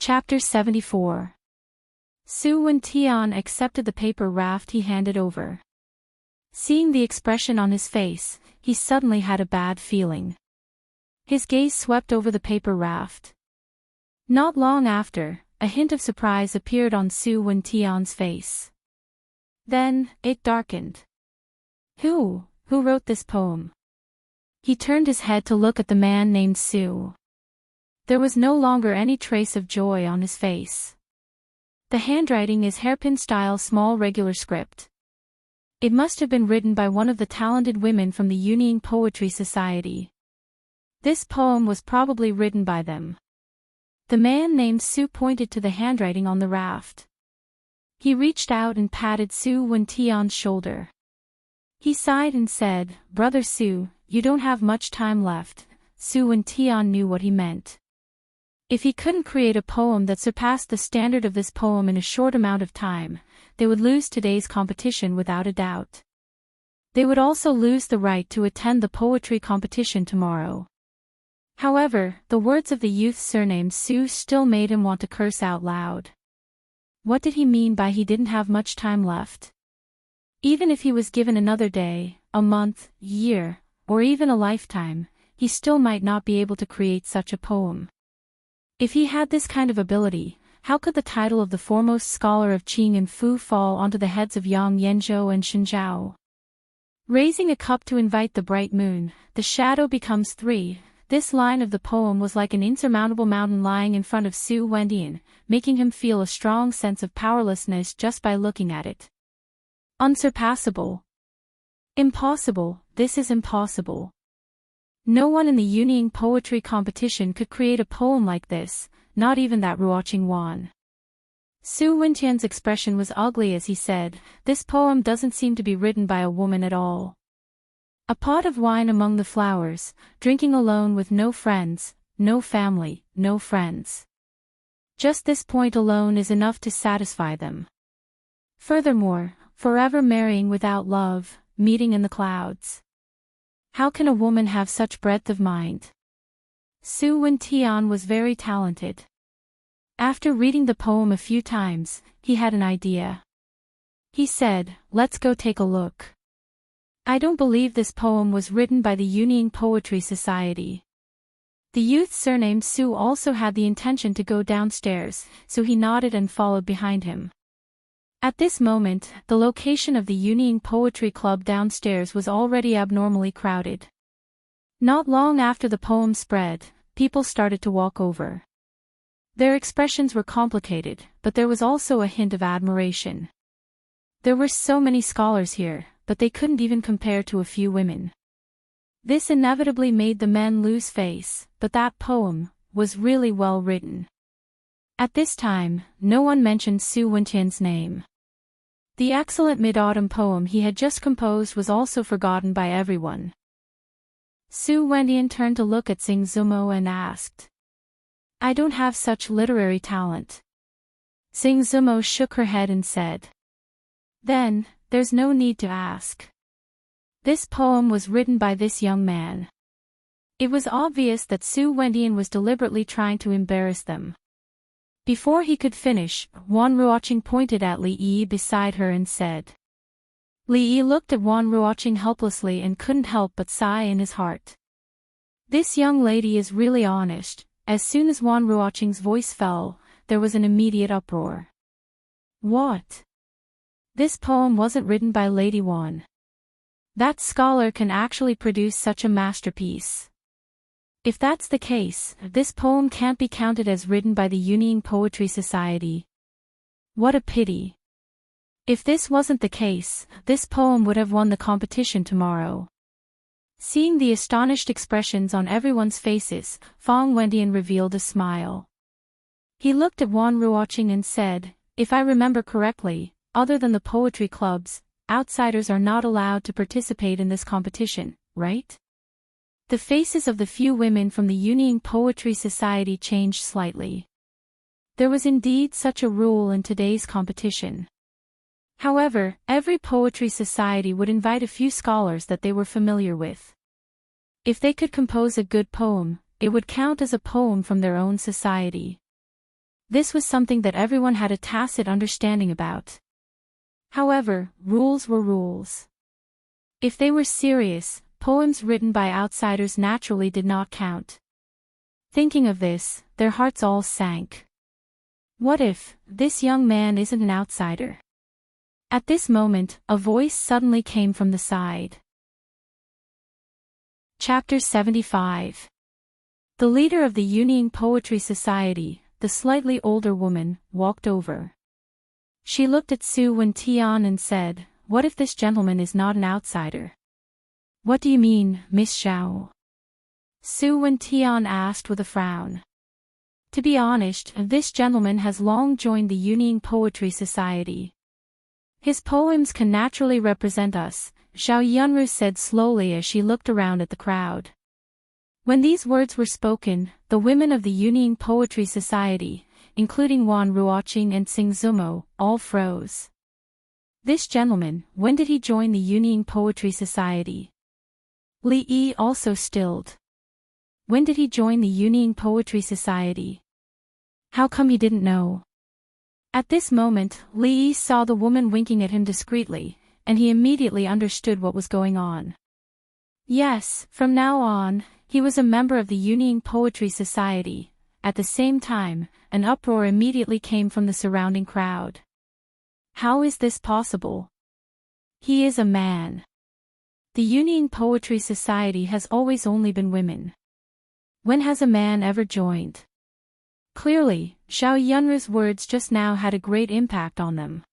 Chapter 74. Su Wen-tian accepted the paper raft he handed over. Seeing the expression on his face, he suddenly had a bad feeling. His gaze swept over the paper raft. Not long after, a hint of surprise appeared on Su Wen-tian's face. Then, it darkened. Who wrote this poem? He turned his head to look at the man named Su. There was no longer any trace of joy on his face. The handwriting is hairpin-style small regular script. It must have been written by one of the talented women from the Union Poetry Society. This poem was probably written by them. The man named Su pointed to the handwriting on the raft. He reached out and patted Su Wen-tian's shoulder. He sighed and said, "Brother Su, you don't have much time left." Su Wen-tian knew what he meant. If he couldn't create a poem that surpassed the standard of this poem in a short amount of time, they would lose today's competition without a doubt. They would also lose the right to attend the poetry competition tomorrow. However, the words of the youth's surname Su still made him want to curse out loud. What did he mean by he didn't have much time left? Even if he was given another day, a month, year, or even a lifetime, he still might not be able to create such a poem. If he had this kind of ability, how could the title of the foremost scholar of Qing and Fu fall onto the heads of Yang Yanzhou and Shenjiao? Raising a cup to invite the bright moon, the shadow becomes three. This line of the poem was like an insurmountable mountain lying in front of Su Wen-tian, making him feel a strong sense of powerlessness just by looking at it. Unsurpassable. Impossible, this is impossible. No one in the Union poetry competition could create a poem like this, not even that Ruoqing Wan. Su Wen-tian's expression was ugly as he said, "This poem doesn't seem to be written by a woman at all. A pot of wine among the flowers, drinking alone with no friends, no family, no friends. Just this point alone is enough to satisfy them. Furthermore, forever marrying without love, meeting in the clouds. How can a woman have such breadth of mind?" Su Wen-tian was very talented. After reading the poem a few times, he had an idea. He said, "Let's go take a look. I don't believe this poem was written by the Union Poetry Society." The youth's surname Su also had the intention to go downstairs, so he nodded and followed behind him. At this moment, the location of the Union Poetry Club downstairs was already abnormally crowded. Not long after the poem spread, people started to walk over. Their expressions were complicated, but there was also a hint of admiration. There were so many scholars here, but they couldn't even compare to a few women. This inevitably made the men lose face, but that poem was really well written. At this time, no one mentioned Su Wen-tian's name. The excellent mid-autumn poem he had just composed was also forgotten by everyone. Su Wen-tian turned to look at Xing Zumo and asked, "I don't have such literary talent." Xing Zumo shook her head and said, "Then, there's no need to ask. This poem was written by this young man." It was obvious that Su Wen-tian was deliberately trying to embarrass them. Before he could finish, Wan Ruoqing pointed at Li Yi beside her and said. Li Yi looked at Wan Ruoqing helplessly and couldn't help but sigh in his heart. This young lady is really honest. As soon as Wan Ruoqing's voice fell, there was an immediate uproar. What? This poem wasn't written by Lady Wan. That scholar can actually produce such a masterpiece. If that's the case, this poem can't be counted as written by the Union Poetry Society. What a pity. If this wasn't the case, this poem would have won the competition tomorrow. Seeing the astonished expressions on everyone's faces, Fang Wendian revealed a smile. He looked at Wan Ruoqing and said, "If I remember correctly, other than the poetry clubs, outsiders are not allowed to participate in this competition, right?" The faces of the few women from the Union Poetry Society changed slightly. There was indeed such a rule in today's competition. However, every poetry society would invite a few scholars that they were familiar with. If they could compose a good poem, it would count as a poem from their own society. This was something that everyone had a tacit understanding about. However, rules were rules. If they were serious, poems written by outsiders naturally did not count. Thinking of this, their hearts all sank. What if this young man isn't an outsider? At this moment, a voice suddenly came from the side. Chapter 75. The leader of the Union Poetry Society, the slightly older woman, walked over. She looked at Su Wen-tian and said, "What if this gentleman is not an outsider?" "What do you mean, Miss Xiao?" Su Wen-tian asked with a frown. "To be honest, this gentleman has long joined the Union Poetry Society. His poems can naturally represent us," Xiao Yunru said slowly as she looked around at the crowd. When these words were spoken, the women of the Union Poetry Society, including Wan Ruoqing and Xing Zumo, all froze. This gentleman, when did he join the Union Poetry Society? Li Yi also stilled. When did he join the Union Poetry Society? How come he didn't know? At this moment, Li Yi saw the woman winking at him discreetly, and he immediately understood what was going on. Yes, from now on, he was a member of the Union Poetry Society. At the same time, an uproar immediately came from the surrounding crowd. How is this possible? He is a man. The Union Poetry Society has always only been women. When has a man ever joined? Clearly, Xiao Yunru's words just now had a great impact on them.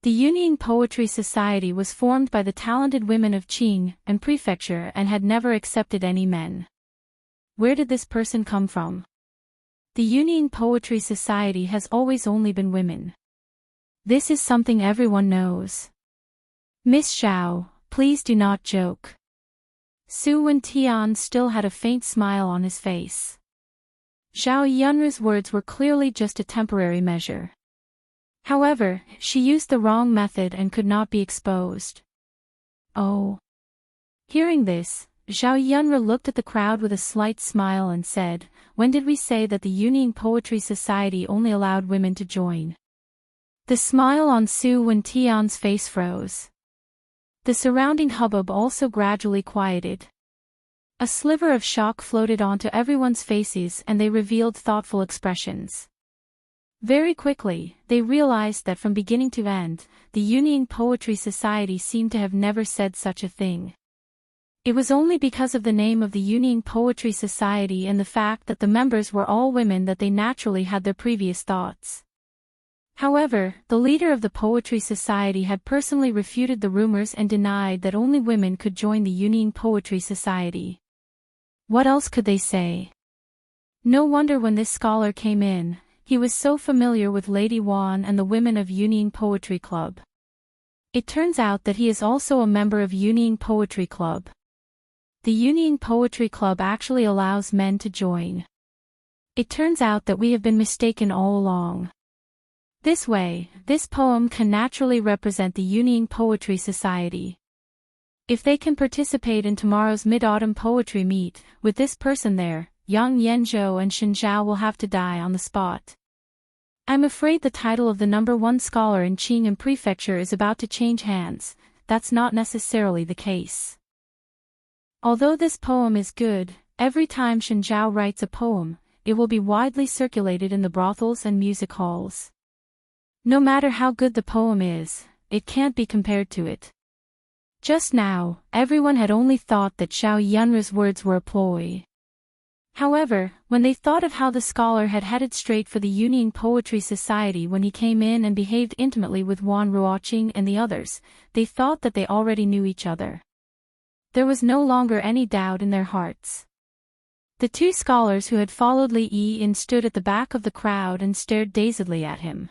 The Union Poetry Society was formed by the talented women of Qing and Prefecture and had never accepted any men. Where did this person come from? The Union Poetry Society has always only been women. This is something everyone knows. Miss Xiao, please do not joke. Su Wen-tian still had a faint smile on his face. Xiao Yunru's words were clearly just a temporary measure. However, she used the wrong method and could not be exposed. Oh. Hearing this, Xiao Yunru looked at the crowd with a slight smile and said, "When did we say that the Union Poetry Society only allowed women to join?" The smile on Su Wen-tian's face froze. The surrounding hubbub also gradually quieted. A sliver of shock floated onto everyone's faces and they revealed thoughtful expressions. Very quickly, they realized that from beginning to end, the Union Poetry Society seemed to have never said such a thing. It was only because of the name of the Union Poetry Society and the fact that the members were all women that they naturally had their previous thoughts. However, the leader of the Poetry Society had personally refuted the rumors and denied that only women could join the Union Poetry Society. What else could they say? No wonder when this scholar came in, he was so familiar with Lady Wan and the women of Union Poetry Club. It turns out that he is also a member of Union Poetry Club. The Union Poetry Club actually allows men to join. It turns out that we have been mistaken all along. This way, this poem can naturally represent the Union Poetry Society. If they can participate in tomorrow's Mid-Autumn Poetry Meet, with this person there, Yang Yanzhou and Shen Zhao will have to die on the spot. I'm afraid the title of the #1 scholar in Qing and Prefecture is about to change hands. That's not necessarily the case. Although this poem is good, every time Shen Zhao writes a poem, it will be widely circulated in the brothels and music halls. No matter how good the poem is, it can't be compared to it. Just now, everyone had only thought that Xiao Yunru's words were a ploy. However, when they thought of how the scholar had headed straight for the Union Poetry Society when he came in and behaved intimately with Wan Ruoqing and the others, they thought that they already knew each other. There was no longer any doubt in their hearts. The two scholars who had followed Li Yi stood at the back of the crowd and stared dazedly at him.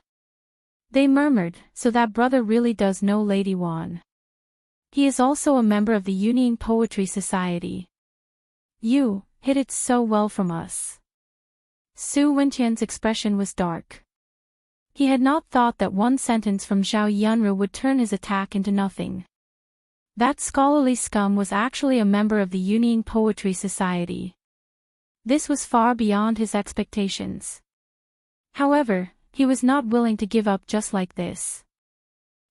They murmured, "So that brother really does know Lady Wan. He is also a member of the Union Poetry Society. You hid it so well from us." Su Wenqian's expression was dark. He had not thought that one sentence from Xiao Yunru would turn his attack into nothing. That scholarly scum was actually a member of the Union Poetry Society. This was far beyond his expectations. However, he was not willing to give up just like this.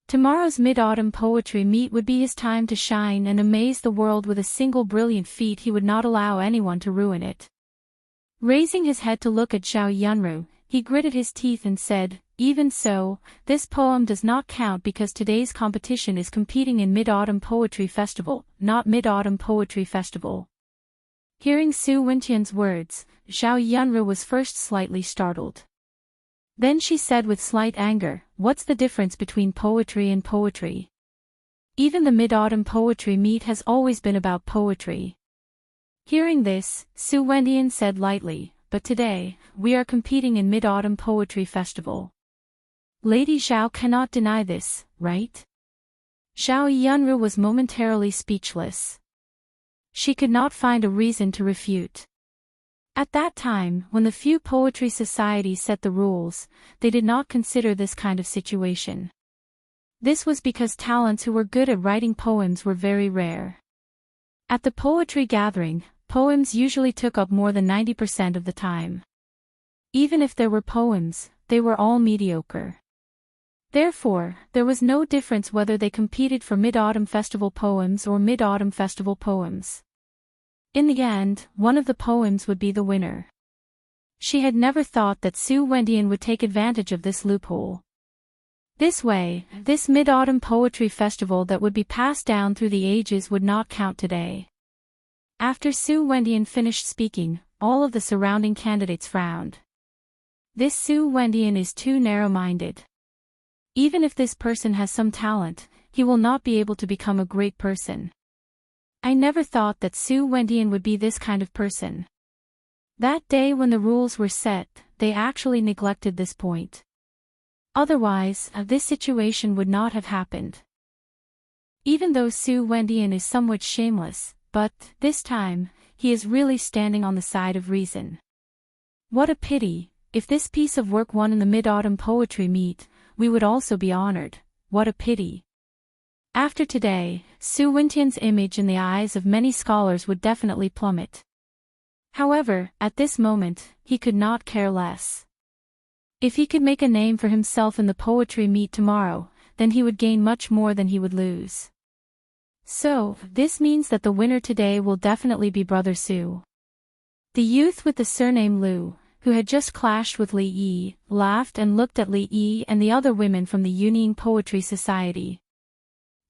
Tomorrow's mid-autumn poetry meet would be his time to shine and amaze the world with a single brilliant feat. He would not allow anyone to ruin it. Raising his head to look at Zhao Yunru, he gritted his teeth and said, "Even so, this poem does not count because today's competition is competing in Mid-Autumn Poetry Festival, not Mid-Autumn Poetry Festival." Hearing Su Wentian's words, Zhao Yunru was first slightly startled. Then she said with slight anger, "What's the difference between poetry and poetry? Even the Mid-Autumn Poetry meet has always been about poetry." Hearing this, Su Wentian said lightly, "But today, we are competing in Mid-Autumn Poetry Festival. Lady Zhao cannot deny this, right?" Zhao Yunru was momentarily speechless. She could not find a reason to refute. At that time, when the few poetry societies set the rules, they did not consider this kind of situation. This was because talents who were good at writing poems were very rare. At the poetry gathering, poems usually took up more than 90% of the time. Even if there were poems, they were all mediocre. Therefore, there was no difference whether they competed for Mid-Autumn Festival poems or Mid-Autumn Festival poems. In the end, one of the poems would be the winner. She had never thought that Su Wentian would take advantage of this loophole. This way, this Mid-Autumn Poetry Festival that would be passed down through the ages would not count today. After Su Wentian finished speaking, all of the surrounding candidates frowned. This Su Wentian is too narrow-minded. Even if this person has some talent, he will not be able to become a great person. I never thought that Su Wentian would be this kind of person. That day when the rules were set, they actually neglected this point. Otherwise, this situation would not have happened. Even though Su Wentian is somewhat shameless, but, this time, he is really standing on the side of reason. What a pity, if this piece of work won in the Mid-Autumn Poetry meet, we would also be honored. What a pity. After today, Su Wentian's image in the eyes of many scholars would definitely plummet. However, at this moment, he could not care less. If he could make a name for himself in the poetry meet tomorrow, then he would gain much more than he would lose. So, this means that the winner today will definitely be Brother Su. The youth with the surname Liu, who had just clashed with Li Yi, laughed and looked at Li Yi and the other women from the Yunying Poetry Society.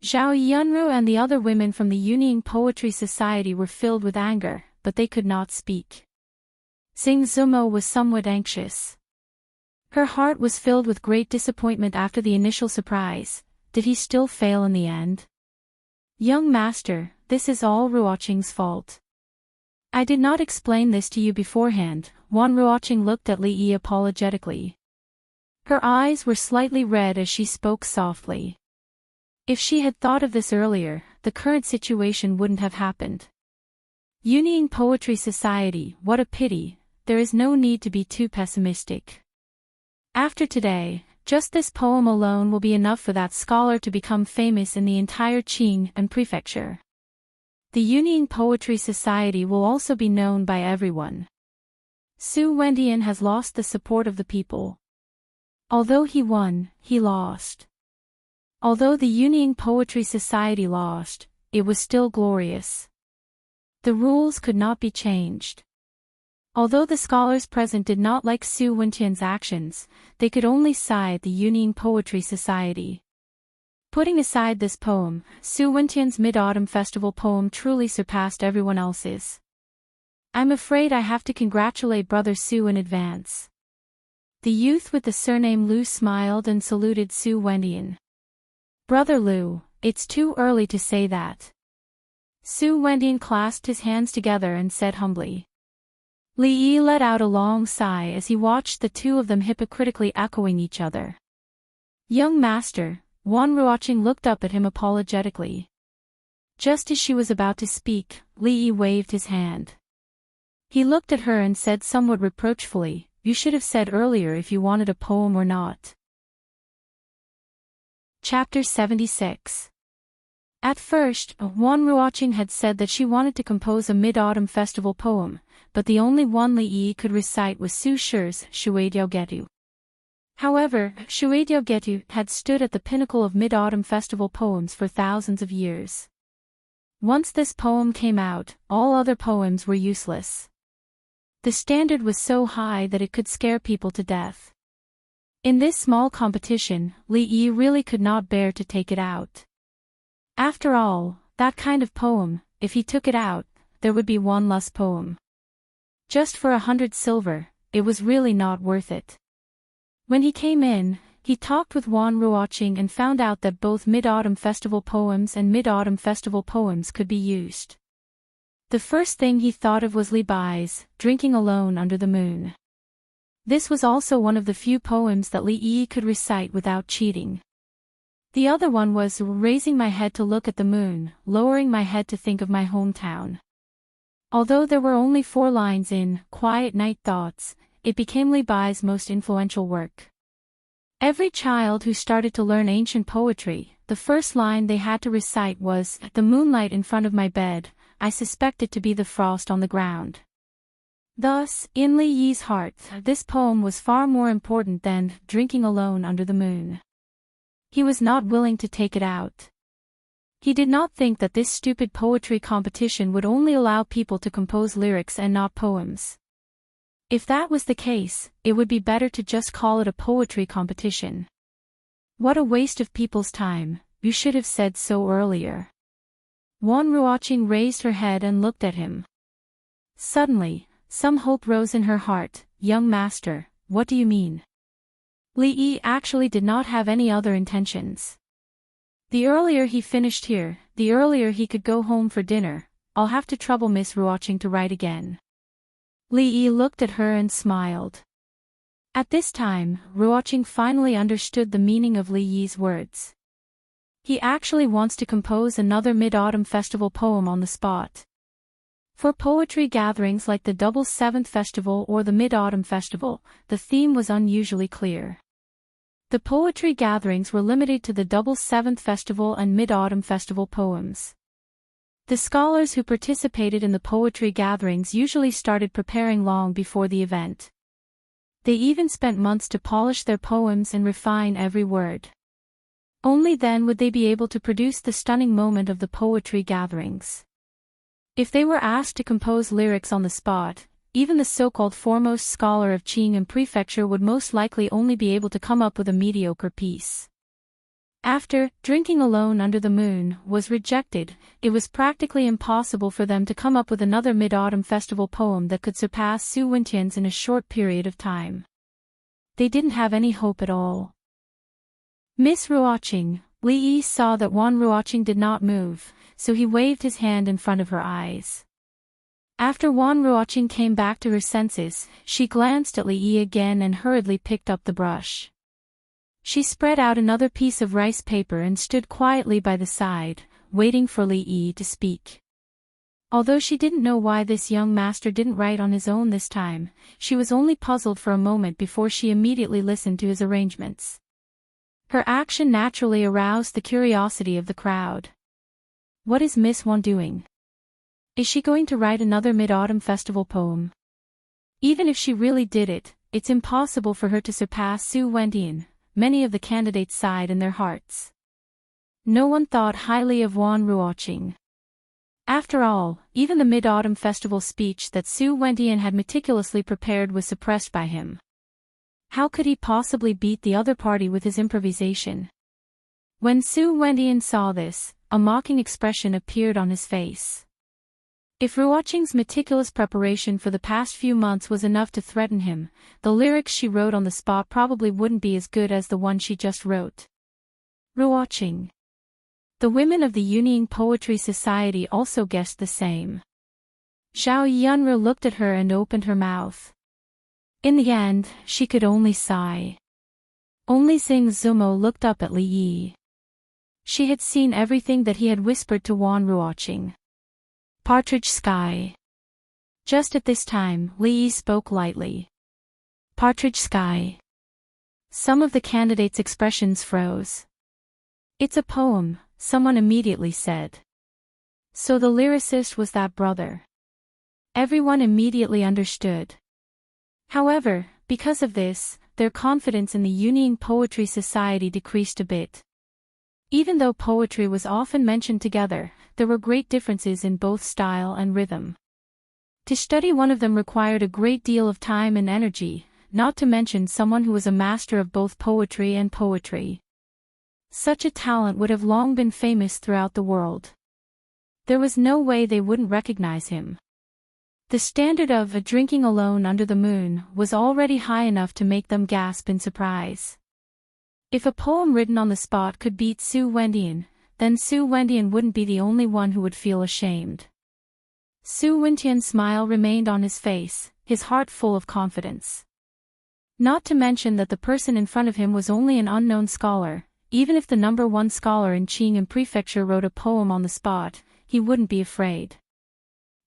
Zhao Yunru and the other women from the Yunying Poetry Society were filled with anger, but they could not speak. Xing Zumo was somewhat anxious. Her heart was filled with great disappointment after the initial surprise. Did he still fail in the end? Young master, this is all Ruoqing's fault. I did not explain this to you beforehand. Wan Ruoqing looked at Li Yi apologetically. Her eyes were slightly red as she spoke softly. If she had thought of this earlier, the current situation wouldn't have happened. Yunying Poetry Society, what a pity, there is no need to be too pessimistic. After today, just this poem alone will be enough for that scholar to become famous in the entire Qing and prefecture. The Yunying Poetry Society will also be known by everyone. Su Wentian has lost the support of the people. Although he won, he lost. Although the Yunying Poetry Society lost, it was still glorious. The rules could not be changed. Although the scholars present did not like Su Wentian's actions, they could only sigh at the Yunying Poetry Society. Putting aside this poem, Su Wentian's Mid-Autumn Festival poem truly surpassed everyone else's. I'm afraid I have to congratulate Brother Su in advance. The youth with the surname Liu smiled and saluted Su Wentian. Brother Liu, it's too early to say that. Su Wentian clasped his hands together and said humbly. Li Yi let out a long sigh as he watched the two of them hypocritically echoing each other. Young master, Wan Ruoqing looked up at him apologetically. Just as she was about to speak, Li Yi waved his hand. He looked at her and said somewhat reproachfully, "You should have said earlier if you wanted a poem or not." Chapter 76. At first, Wan Ruoqing had said that she wanted to compose a Mid-Autumn Festival poem, but the only one Li Yi could recite was Su Shi's Shuidiao Getu. However, Shueidyogetu had stood at the pinnacle of Mid-Autumn Festival poems for thousands of years. Once this poem came out, all other poems were useless. The standard was so high that it could scare people to death. In this small competition, Li Yi really could not bear to take it out. After all, that kind of poem, if he took it out, there would be one less poem. Just for 100 silver, it was really not worth it. When he came in, he talked with Wan Ruoqing and found out that both Mid-Autumn Festival poems and Mid-Autumn Festival poems could be used. The first thing he thought of was Li Bai's Drinking Alone Under the Moon. This was also one of the few poems that Li Yi could recite without cheating. The other one was Raising My Head to Look at the Moon, Lowering My Head to Think of My Hometown. Although there were only 4 lines in Quiet Night Thoughts, it became Li Bai's most influential work. Every child who started to learn ancient poetry, the first line they had to recite was, The moonlight in front of my bed, I suspect it to be the frost on the ground. Thus, in Li Yi's heart, this poem was far more important than Drinking Alone Under the Moon. He was not willing to take it out. He did not think that this stupid poetry competition would only allow people to compose lyrics and not poems. If that was the case, it would be better to just call it a poetry competition. What a waste of people's time, you should have said so earlier. Wan Ruoqing raised her head and looked at him. Suddenly, some hope rose in her heart. Young master, what do you mean? Li Yi actually did not have any other intentions. The earlier he finished here, the earlier he could go home for dinner. I'll have to trouble Miss Ruoqing to write again. Li Yi looked at her and smiled. At this time, Ruoqing finally understood the meaning of Li Yi's words. He actually wants to compose another Mid-Autumn Festival poem on the spot. For poetry gatherings like the Double Seventh Festival or the Mid-Autumn Festival, the theme was unusually clear. The poetry gatherings were limited to the Double Seventh Festival and Mid-Autumn Festival poems. The scholars who participated in the poetry gatherings usually started preparing long before the event. They even spent months to polish their poems and refine every word. Only then would they be able to produce the stunning moment of the poetry gatherings. If they were asked to compose lyrics on the spot, even the so-called foremost scholar of Qingham Prefecture would most likely only be able to come up with a mediocre piece. After Drinking Alone Under the Moon was rejected, it was practically impossible for them to come up with another Mid-Autumn Festival poem that could surpass Su Wentian's in a short period of time. They didn't have any hope at all. Miss Ruoqing, Li Yi saw that Wan Ruoqing did not move, so he waved his hand in front of her eyes. After Wan Ruoqing came back to her senses, she glanced at Li Yi again and hurriedly picked up the brush. She spread out another piece of rice paper and stood quietly by the side, waiting for Li Yi to speak. Although she didn't know why this young master didn't write on his own this time, she was only puzzled for a moment before she immediately listened to his arrangements. Her action naturally aroused the curiosity of the crowd. What is Miss Wan doing? Is she going to write another Mid-Autumn Festival poem? Even if she really did it, it's impossible for her to surpass Su Wendian. Many of the candidates sighed in their hearts. No one thought highly of Wan Ruoqing. After all, even the Mid-Autumn Festival speech that Su Wendian had meticulously prepared was suppressed by him. How could he possibly beat the other party with his improvisation? When Su Wendian saw this, a mocking expression appeared on his face. If Ruoqing's meticulous preparation for the past few months was enough to threaten him, the lyrics she wrote on the spot probably wouldn't be as good as the one she just wrote. Ruoqing. The women of the Yunying Poetry Society also guessed the same. Zhao Yunru looked at her and opened her mouth. In the end, she could only sigh. Only Xing Zumo looked up at Li Yi. She had seen everything that he had whispered to Wan Ruoqing. Partridge sky. Just at this time, Li Yi spoke lightly. Partridge sky. Some of the candidates' expressions froze. It's a poem, someone immediately said. So the lyricist was that brother. Everyone immediately understood. However, because of this, their confidence in the Union Poetry Society decreased a bit. Even though poetry was often mentioned together, there were great differences in both style and rhythm. To study one of them required a great deal of time and energy, not to mention someone who was a master of both poetry and poetry. Such a talent would have long been famous throughout the world. There was no way they wouldn't recognize him. The standard of "a drinking alone under the moon" was already high enough to make them gasp in surprise. If a poem written on the spot could beat Su Wendian, then Su Wendian wouldn't be the only one who would feel ashamed. Su Wendian's smile remained on his face, his heart full of confidence. Not to mention that the person in front of him was only an unknown scholar. Even if the #1 scholar in Qingham Prefecture wrote a poem on the spot, he wouldn't be afraid.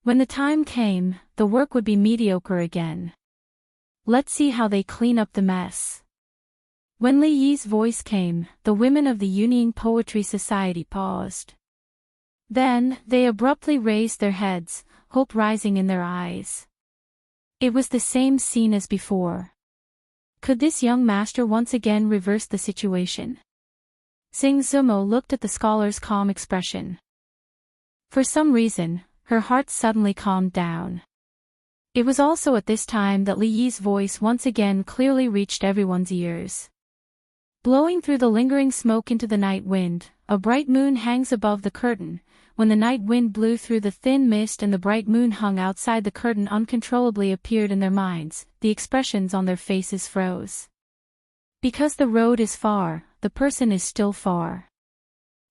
When the time came, the work would be mediocre again. Let's see how they clean up the mess. When Li Yi's voice came, the women of the Union Poetry Society paused. Then, they abruptly raised their heads, hope rising in their eyes. It was the same scene as before. Could this young master once again reverse the situation? Xing Zumo looked at the scholar's calm expression. For some reason, her heart suddenly calmed down. It was also at this time that Li Yi's voice once again clearly reached everyone's ears. Blowing through the lingering smoke into the night wind, a bright moon hangs above the curtain. When the night wind blew through the thin mist and the bright moon hung outside the curtain uncontrollably appeared in their minds, the expressions on their faces froze. Because the road is far, the person is still far.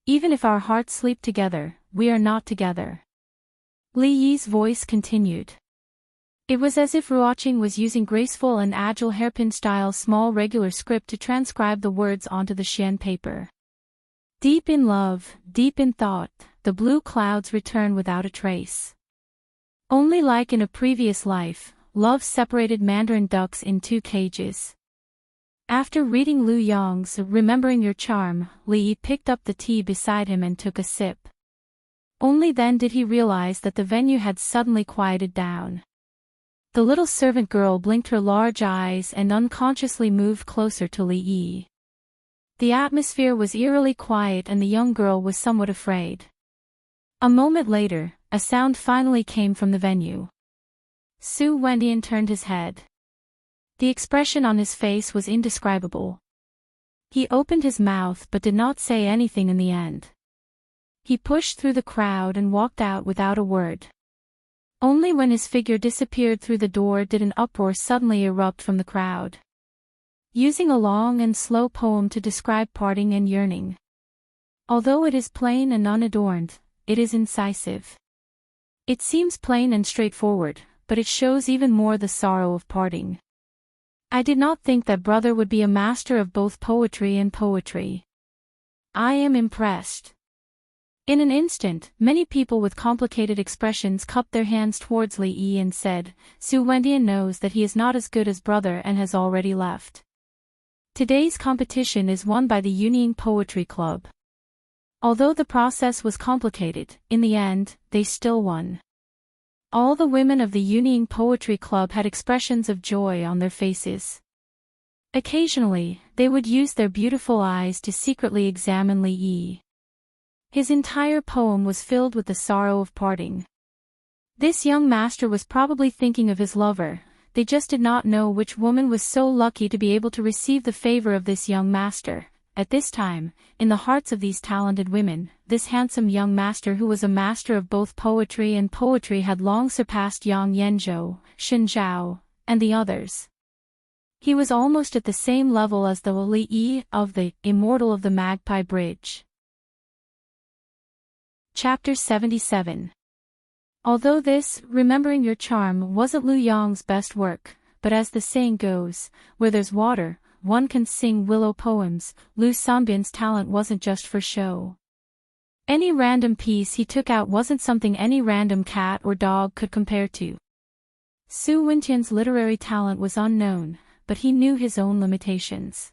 Even if our hearts sleep together, we are not together. Li Yi's voice continued. It was as if Ruoqing was using graceful and agile hairpin-style small regular script to transcribe the words onto the Xian paper. Deep in love, deep in thought, the blue clouds return without a trace. Only like in a previous life, love separated mandarin ducks in 2 cages. After reading Lu Yong's "Remembering Your Charm," Li Yi picked up the tea beside him and took a sip. Only then did he realize that the venue had suddenly quieted down. The little servant girl blinked her large eyes and unconsciously moved closer to Li Yi. The atmosphere was eerily quiet and the young girl was somewhat afraid. A moment later, a sound finally came from the venue. Su Wendian turned his head. The expression on his face was indescribable. He opened his mouth but did not say anything in the end. He pushed through the crowd and walked out without a word. Only when his figure disappeared through the door did an uproar suddenly erupt from the crowd. Using a long and slow poem to describe parting and yearning. Although it is plain and unadorned, it is incisive. It seems plain and straightforward, but it shows even more the sorrow of parting. I did not think that brother would be a master of both poetry and poetry. I am impressed. In an instant, many people with complicated expressions cupped their hands towards Li Yi and said, Su Wendian knows that he is not as good as brother and has already left. Today's competition is won by the Union Poetry Club. Although the process was complicated, in the end, they still won. All the women of the Union Poetry Club had expressions of joy on their faces. Occasionally, they would use their beautiful eyes to secretly examine Li Yi. His entire poem was filled with the sorrow of parting. This young master was probably thinking of his lover. They just did not know which woman was so lucky to be able to receive the favor of this young master. At this time, in the hearts of these talented women, this handsome young master who was a master of both poetry and poetry had long surpassed Yang Yanzhou, Shen Zhao, and the others. He was almost at the same level as the Li Yi of the Immortal of the Magpie Bridge. Chapter 77. Although this, Remembering Your Charm, wasn't Lu Yong's best work, but as the saying goes, where there's water, one can sing willow poems, Lu Sanbian's talent wasn't just for show. Any random piece he took out wasn't something any random cat or dog could compare to. Su Wendian's literary talent was unknown, but he knew his own limitations.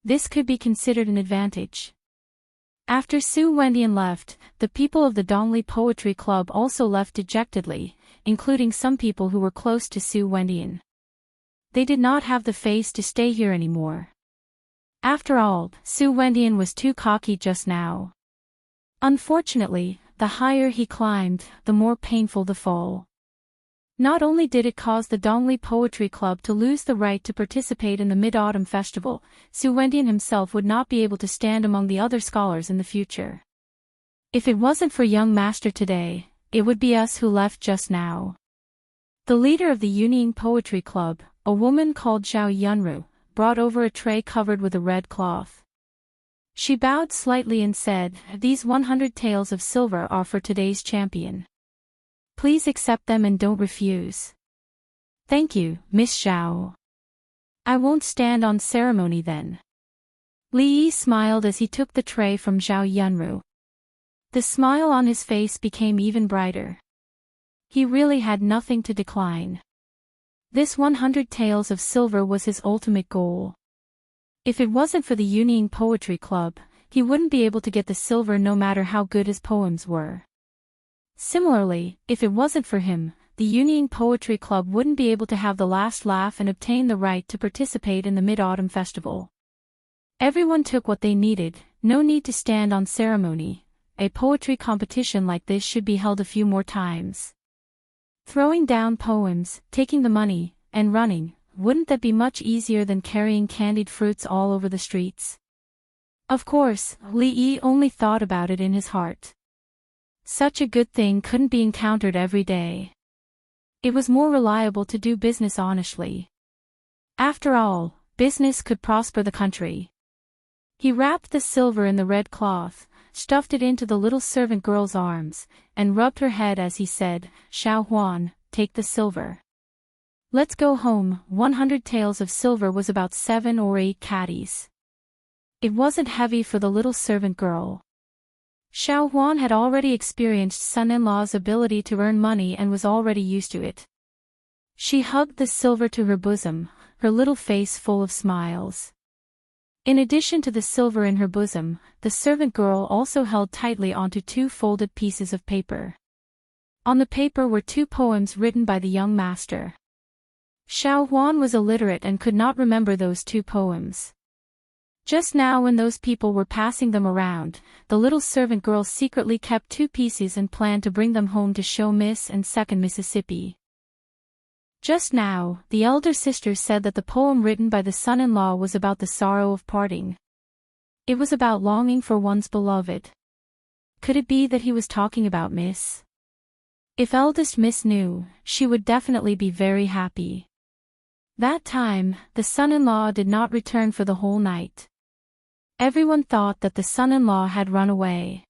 This could be considered an advantage. After Su Wendian left, the people of the Dongli Poetry Club also left dejectedly, including some people who were close to Su Wendian. they did not have the face to stay here anymore. After all, Su Wendian was too cocky just now. Unfortunately, the higher he climbed, the more painful the fall. Not only did it cause the Dongli Poetry Club to lose the right to participate in the Mid-Autumn Festival, Su Wendian himself would not be able to stand among the other scholars in the future. If it wasn't for young master today, it would be us who left just now. The leader of the Yunying Poetry Club, a woman called Zhao Yunru, brought over a tray covered with a red cloth. She bowed slightly and said, "These 100 taels of silver are for today's champion. Please accept them and don't refuse." "Thank you, Miss Zhao. I won't stand on ceremony then." Li Yi smiled as he took the tray from Zhao Yunru. The smile on his face became even brighter. He really had nothing to decline. This 100 taels of silver was his ultimate goal. If it wasn't for the Yunying Poetry Club, he wouldn't be able to get the silver no matter how good his poems were. Similarly, if it wasn't for him, the Yunying Poetry Club wouldn't be able to have the last laugh and obtain the right to participate in the Mid-Autumn Festival. Everyone took what they needed, no need to stand on ceremony. A poetry competition like this should be held a few more times. Throwing down poems, taking the money, and running, wouldn't that be much easier than carrying candied fruits all over the streets? Of course, Li Yi only thought about it in his heart. Such a good thing couldn't be encountered every day. It was more reliable to do business honestly. After all, business could prosper the country. He wrapped the silver in the red cloth, stuffed it into the little servant girl's arms, and rubbed her head as he said, "Xiao Huan, take the silver. Let's go home." 100 taels of silver was about 7 or 8 caddies. It wasn't heavy for the little servant girl. Xiao Huan had already experienced son-in-law's ability to earn money and was already used to it. She hugged the silver to her bosom, her little face full of smiles. In addition to the silver in her bosom, the servant girl also held tightly onto 2 folded pieces of paper. On the paper were 2 poems written by the young master. Xiao Huan was illiterate and could not remember those 2 poems. Just now when those people were passing them around, the little servant girl secretly kept 2 pieces and planned to bring them home to show Miss and Second Mississippi. Just now, the elder sister said that the poem written by the son-in-law was about the sorrow of parting. It was about longing for one's beloved. Could it be that he was talking about Miss? If eldest Miss knew, she would definitely be very happy. That time, the son-in-law did not return for the whole night. Everyone thought that the son-in-law had run away.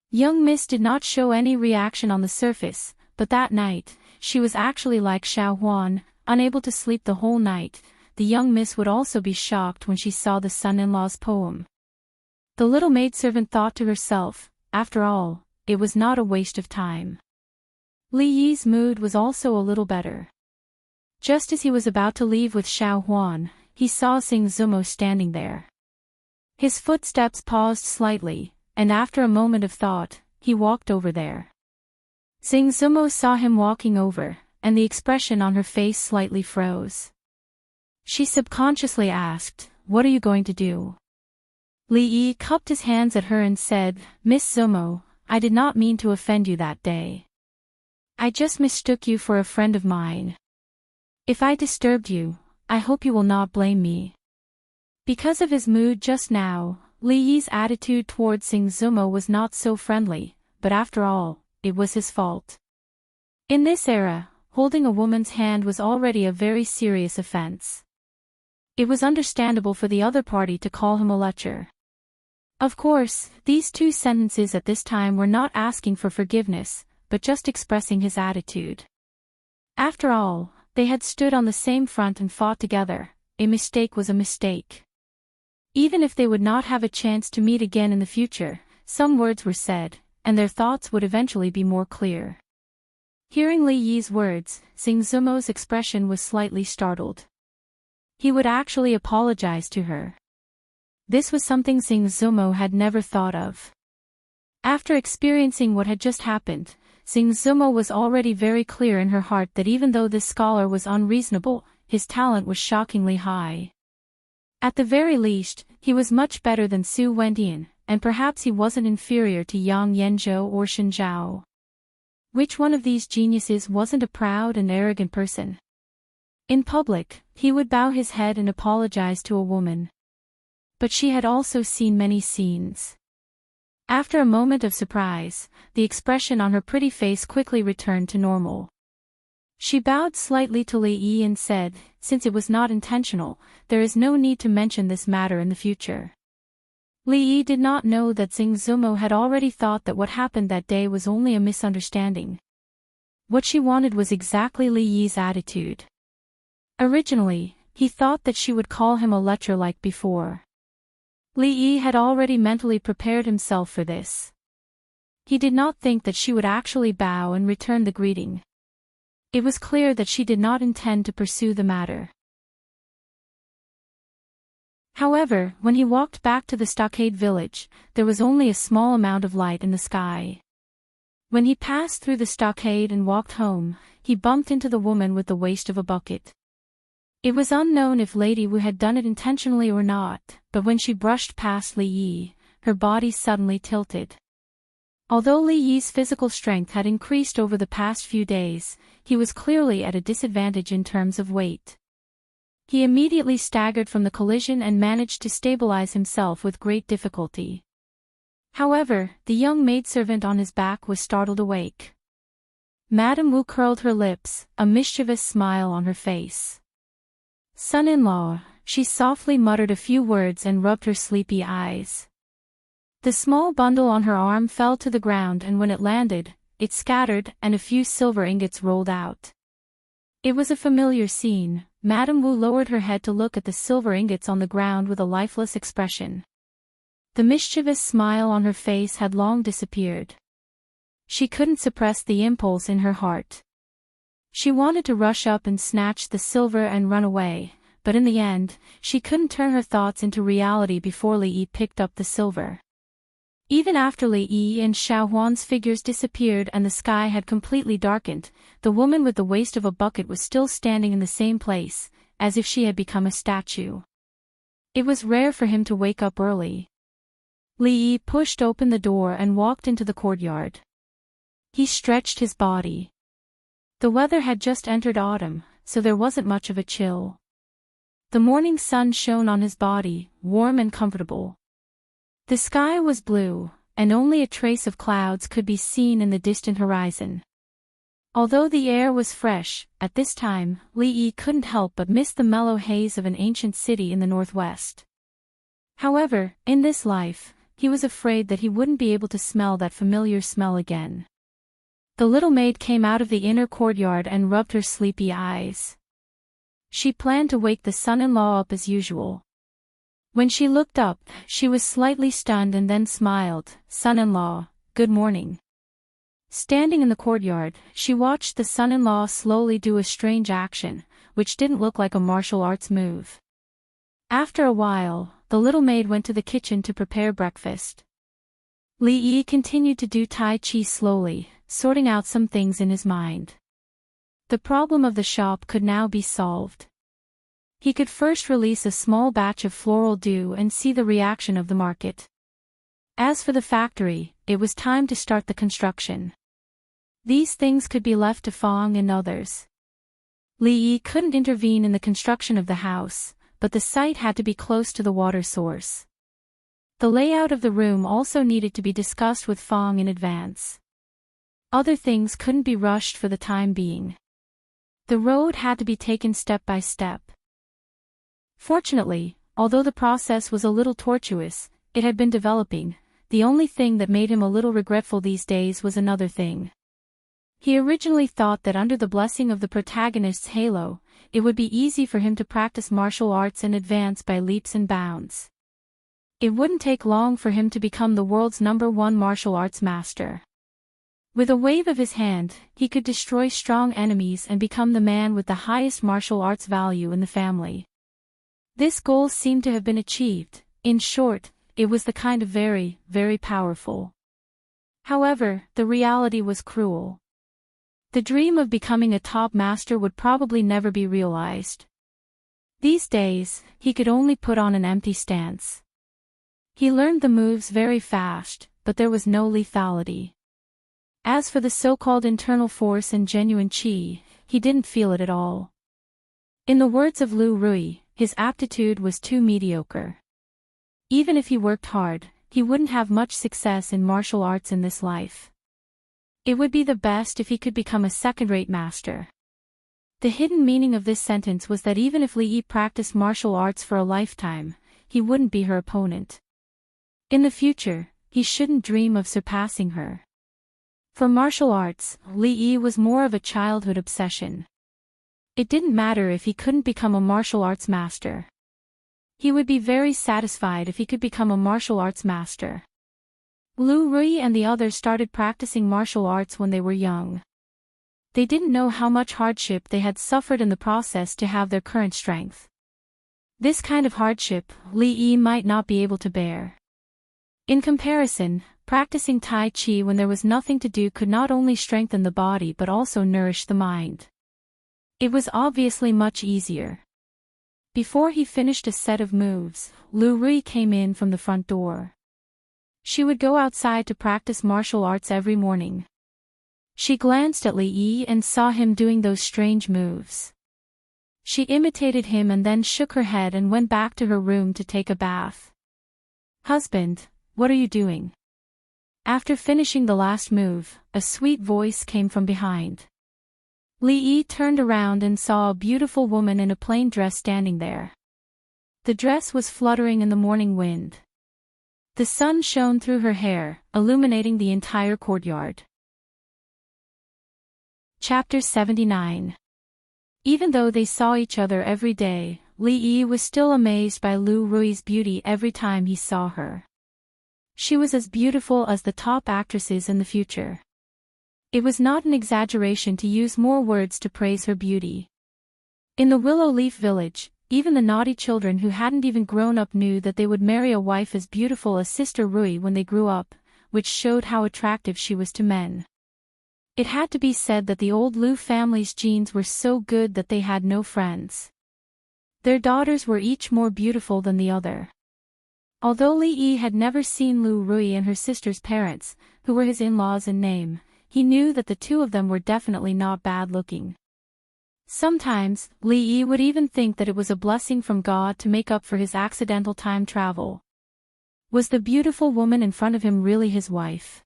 Young Miss did not show any reaction on the surface, but that night, she was actually like Xiao Huan, unable to sleep the whole night. The young Miss would also be shocked when she saw the son-in-law's poem. The little maidservant thought to herself, after all, it was not a waste of time. Li Yi's mood was also a little better. Just as he was about to leave with Xiao Huan, he saw Xing Zumo standing there. His footsteps paused slightly, and after a moment of thought, he walked over there. Xing Zumo saw him walking over, and the expression on her face slightly froze. She subconsciously asked, "What are you going to do?" Li Yi cupped his hands at her and said, "Miss Zumo, I did not mean to offend you that day. I just mistook you for a friend of mine. If I disturbed you, I hope you will not blame me." Because of his mood just now, Li Yi's attitude toward Xing Zumo was not so friendly, but after all, it was his fault. In this era, holding a woman's hand was already a very serious offense. It was understandable for the other party to call him a lecher. Of course, these 2 sentences at this time were not asking for forgiveness, but just expressing his attitude. After all, they had stood on the same front and fought together. A mistake was a mistake. Even if they would not have a chance to meet again in the future, some words were said, and their thoughts would eventually be more clear. Hearing Li Yi's words, Xing Zumo's expression was slightly startled. He would actually apologize to her. This was something Xing Zumo had never thought of. After experiencing what had just happened, Xing Zumo was already very clear in her heart that even though this scholar was unreasonable, his talent was shockingly high. At the very least, he was much better than Su Wentian, and perhaps he wasn't inferior to Yang Yanzhou or Shen Zhao. Which one of these geniuses wasn't a proud and arrogant person? In public, he would bow his head and apologize to a woman. But she had also seen many scenes. After a moment of surprise, the expression on her pretty face quickly returned to normal. She bowed slightly to Li Yi and said, "Since it was not intentional, there is no need to mention this matter in the future." Li Yi did not know that Xing Zumo had already thought that what happened that day was only a misunderstanding. What she wanted was exactly Li Yi's attitude. Originally, he thought that she would call him a lecher like before. Li Yi had already mentally prepared himself for this. He did not think that she would actually bow and return the greeting. It was clear that she did not intend to pursue the matter. However, when he walked back to the stockade village, there was only a small amount of light in the sky. When he passed through the stockade and walked home, he bumped into the woman with the waist of a bucket. It was unknown if Lady Wu had done it intentionally or not, but when she brushed past Li Yi, her body suddenly tilted. Although Li Yi's physical strength had increased over the past few days, he was clearly at a disadvantage in terms of weight. He immediately staggered from the collision and managed to stabilize himself with great difficulty. However, the young maidservant on his back was startled awake. Madame Wu curled her lips, a mischievous smile on her face. "Son-in-law," she softly muttered a few words and rubbed her sleepy eyes. The small bundle on her arm fell to the ground, and when it landed, it scattered and a few silver ingots rolled out. It was a familiar scene. Madame Wu lowered her head to look at the silver ingots on the ground with a lifeless expression. The mischievous smile on her face had long disappeared. She couldn't suppress the impulse in her heart. She wanted to rush up and snatch the silver and run away, but in the end, she couldn't turn her thoughts into reality before Li Yi picked up the silver. Even after Li Yi and Xiao Huan's figures disappeared and the sky had completely darkened, the woman with the waist of a bucket was still standing in the same place, as if she had become a statue. It was rare for him to wake up early. Li Yi pushed open the door and walked into the courtyard. He stretched his body. The weather had just entered autumn, so there wasn't much of a chill. The morning sun shone on his body, warm and comfortable. The sky was blue, and only a trace of clouds could be seen in the distant horizon. Although the air was fresh, at this time, Li Yi couldn't help but miss the mellow haze of an ancient city in the northwest. However, in this life, he was afraid that he wouldn't be able to smell that familiar smell again. The little maid came out of the inner courtyard and rubbed her sleepy eyes. She planned to wake the son-in-law up as usual. When she looked up, she was slightly stunned and then smiled. "Son-in-law, good morning." Standing in the courtyard, she watched the son-in-law slowly do a strange action, which didn't look like a martial arts move. After a while, the little maid went to the kitchen to prepare breakfast. Li Yi continued to do Tai Chi slowly, sorting out some things in his mind. The problem of the shop could now be solved. He could first release a small batch of floral dew and see the reaction of the market. As for the factory, it was time to start the construction. These things could be left to Fong and others. Li Yi couldn't intervene in the construction of the house, but the site had to be close to the water source. The layout of the room also needed to be discussed with Fong in advance. Other things couldn't be rushed for the time being. The road had to be taken step by step. Fortunately, although the process was a little tortuous, it had been developing. The only thing that made him a little regretful these days was another thing. He originally thought that under the blessing of the protagonist's halo, it would be easy for him to practice martial arts and advance by leaps and bounds. It wouldn't take long for him to become the world's #1 martial arts master. With a wave of his hand, he could destroy strong enemies and become the man with the highest martial arts value in the family. This goal seemed to have been achieved. In short, it was the kind of very, very powerful. However, the reality was cruel. The dream of becoming a top master would probably never be realized. These days, he could only put on an empty stance. He learned the moves very fast, but there was no lethality. As for the so-called internal force and genuine qi, he didn't feel it at all. In the words of Lu Rui, his aptitude was too mediocre. Even if he worked hard, he wouldn't have much success in martial arts in this life. It would be the best if he could become a second-rate master. The hidden meaning of this sentence was that even if Li Yi practiced martial arts for a lifetime, he wouldn't be her opponent. In the future, he shouldn't dream of surpassing her. For martial arts, Li Yi was more of a childhood obsession. It didn't matter if he couldn't become a martial arts master. He would be very satisfied if he could become a martial arts master. Lu Rui and the others started practicing martial arts when they were young. They didn't know how much hardship they had suffered in the process to have their current strength. This kind of hardship, Li Yi might not be able to bear. In comparison, practicing Tai Chi when there was nothing to do could not only strengthen the body but also nourish the mind. It was obviously much easier. Before he finished a set of moves, Lu Rui came in from the front door. She would go outside to practice martial arts every morning. She glanced at Li Yi and saw him doing those strange moves. She imitated him and then shook her head and went back to her room to take a bath. "Husband, what are you doing?" After finishing the last move, a sweet voice came from behind. Li Yi turned around and saw a beautiful woman in a plain dress standing there. The dress was fluttering in the morning wind. The sun shone through her hair, illuminating the entire courtyard. Chapter 79. Even though they saw each other every day, Li Yi was still amazed by Lu Rui's beauty every time he saw her. She was as beautiful as the top actresses in the future. It was not an exaggeration to use more words to praise her beauty. In the Willow Leaf Village, even the naughty children who hadn't even grown up knew that they would marry a wife as beautiful as Sister Rui when they grew up, which showed how attractive she was to men. It had to be said that the old Lu family's genes were so good that they had no friends. Their daughters were each more beautiful than the other. Although Li Yi had never seen Lu Rui and her sister's parents, who were his in-laws in name, he knew that the two of them were definitely not bad-looking. Sometimes, Li Yi would even think that it was a blessing from God to make up for his accidental time travel. Was the beautiful woman in front of him really his wife?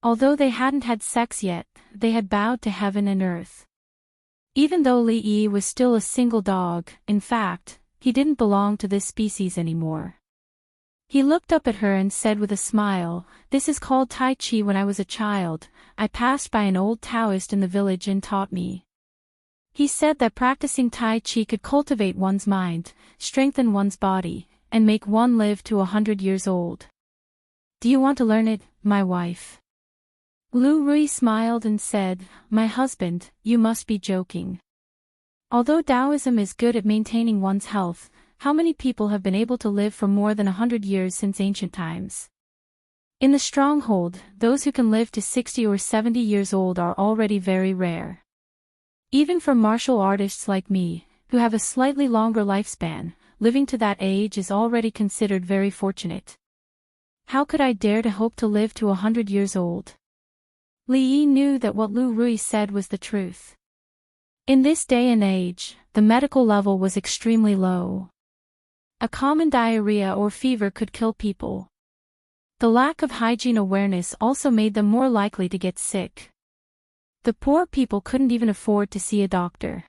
Although they hadn't had sex yet, they had bowed to heaven and earth. Even though Li Yi was still a single dog, in fact, he didn't belong to this species anymore. He looked up at her and said with a smile, "This is called Tai Chi. When I was a child, I passed by an old Taoist in the village and taught me. He said that practicing Tai Chi could cultivate one's mind, strengthen one's body, and make one live to 100 years old. Do you want to learn it, my wife?" Lu Rui smiled and said, "My husband, you must be joking. Although Taoism is good at maintaining one's health, how many people have been able to live for more than 100 years since ancient times? In the stronghold, those who can live to 60 or 70 years old are already very rare. Even for martial artists like me, who have a slightly longer lifespan, living to that age is already considered very fortunate. How could I dare to hope to live to 100 years old?" Li Yi knew that what Lu Rui said was the truth. In this day and age, the medical level was extremely low. A common diarrhea or fever could kill people. The lack of hygiene awareness also made them more likely to get sick. The poor people couldn't even afford to see a doctor.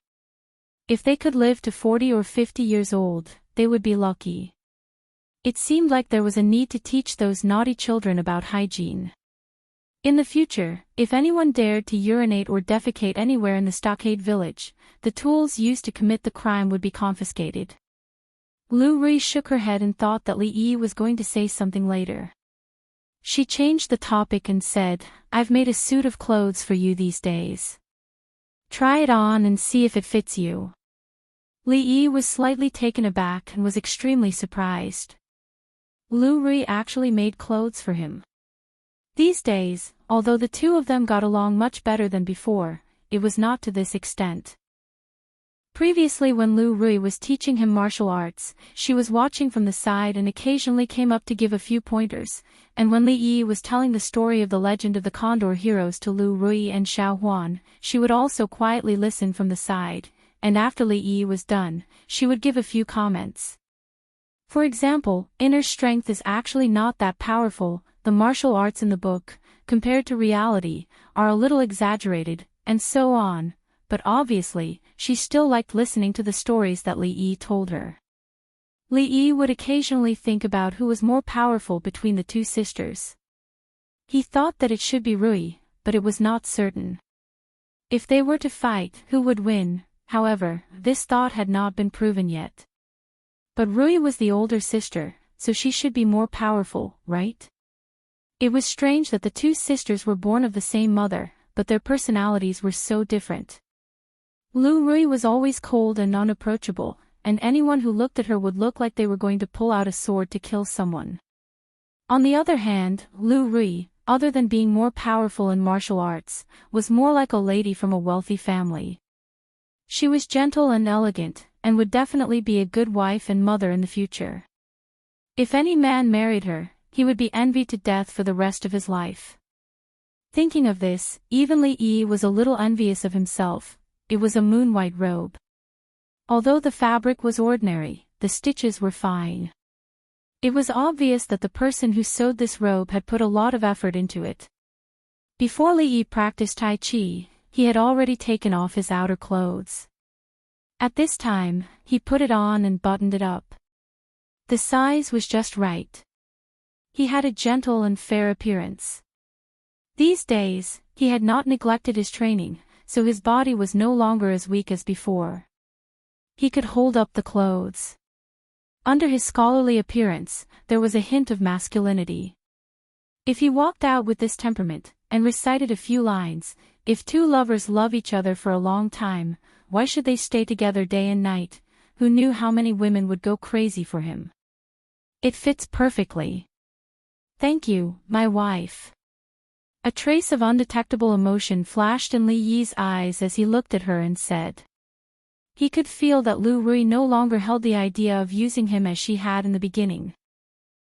If they could live to 40 or 50 years old, they would be lucky. It seemed like there was a need to teach those naughty children about hygiene. In the future, if anyone dared to urinate or defecate anywhere in the stockade village, the tools used to commit the crime would be confiscated. Lu Rui shook her head and thought that Li Yi was going to say something later. She changed the topic and said, "I've made a suit of clothes for you these days. Try it on and see if it fits you." Li Yi was slightly taken aback and was extremely surprised. Lu Rui actually made clothes for him. These days, although the two of them got along much better than before, it was not to this extent. Previously, when Lu Rui was teaching him martial arts, she was watching from the side and occasionally came up to give a few pointers, and when Li Yi was telling the story of the legend of the Condor heroes to Lu Rui and Xiao Huan, she would also quietly listen from the side, and after Li Yi was done, she would give a few comments. For example, inner strength is actually not that powerful, the martial arts in the book, compared to reality, are a little exaggerated, and so on. But obviously, she still liked listening to the stories that Li Yi told her. Li Yi would occasionally think about who was more powerful between the two sisters. He thought that it should be Rui, but it was not certain. If they were to fight, who would win? However, this thought had not been proven yet. But Rui was the older sister, so she should be more powerful, right? It was strange that the two sisters were born of the same mother, but their personalities were so different. Lu Rui was always cold and unapproachable, and anyone who looked at her would look like they were going to pull out a sword to kill someone. On the other hand, Lu Rui, other than being more powerful in martial arts, was more like a lady from a wealthy family. She was gentle and elegant, and would definitely be a good wife and mother in the future. If any man married her, he would be envied to death for the rest of his life. Thinking of this, even Li Yi was a little envious of himself. It was a moon-white robe. Although the fabric was ordinary, the stitches were fine. It was obvious that the person who sewed this robe had put a lot of effort into it. Before Li Yi practiced Tai Chi, he had already taken off his outer clothes. At this time, he put it on and buttoned it up. The size was just right. He had a gentle and fair appearance. These days, he had not neglected his training, so his body was no longer as weak as before. He could hold up the clothes. Under his scholarly appearance, there was a hint of masculinity. If he walked out with this temperament, and recited a few lines, if two lovers love each other for a long time, why should they stay together day and night? Who knew how many women would go crazy for him? It fits perfectly. Thank you, my wife. A trace of undetectable emotion flashed in Li Yi's eyes as he looked at her and said. He could feel that Lu Rui no longer held the idea of using him as she had in the beginning.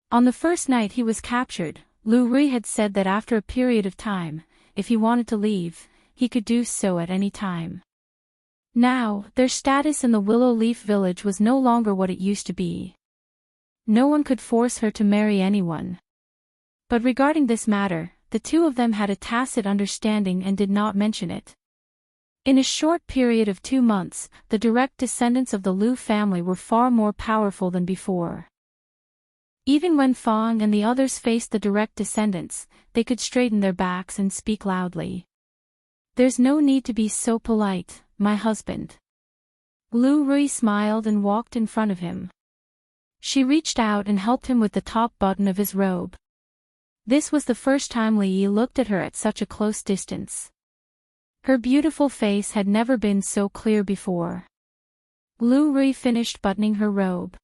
On the first night he was captured, Lu Rui had said that after a period of time, if he wanted to leave, he could do so at any time. Now, their status in the Willow Leaf Village was no longer what it used to be. No one could force her to marry anyone. But regarding this matter, the two of them had a tacit understanding and did not mention it. In a short period of 2 months, the direct descendants of the Lu family were far more powerful than before. Even when Fang and the others faced the direct descendants, they could straighten their backs and speak loudly. There's no need to be so polite, my husband. Lu Rui smiled and walked in front of him. She reached out and helped him with the top button of his robe. This was the first time Li Yi looked at her at such a close distance. Her beautiful face had never been so clear before. Lu Rui finished buttoning her robe.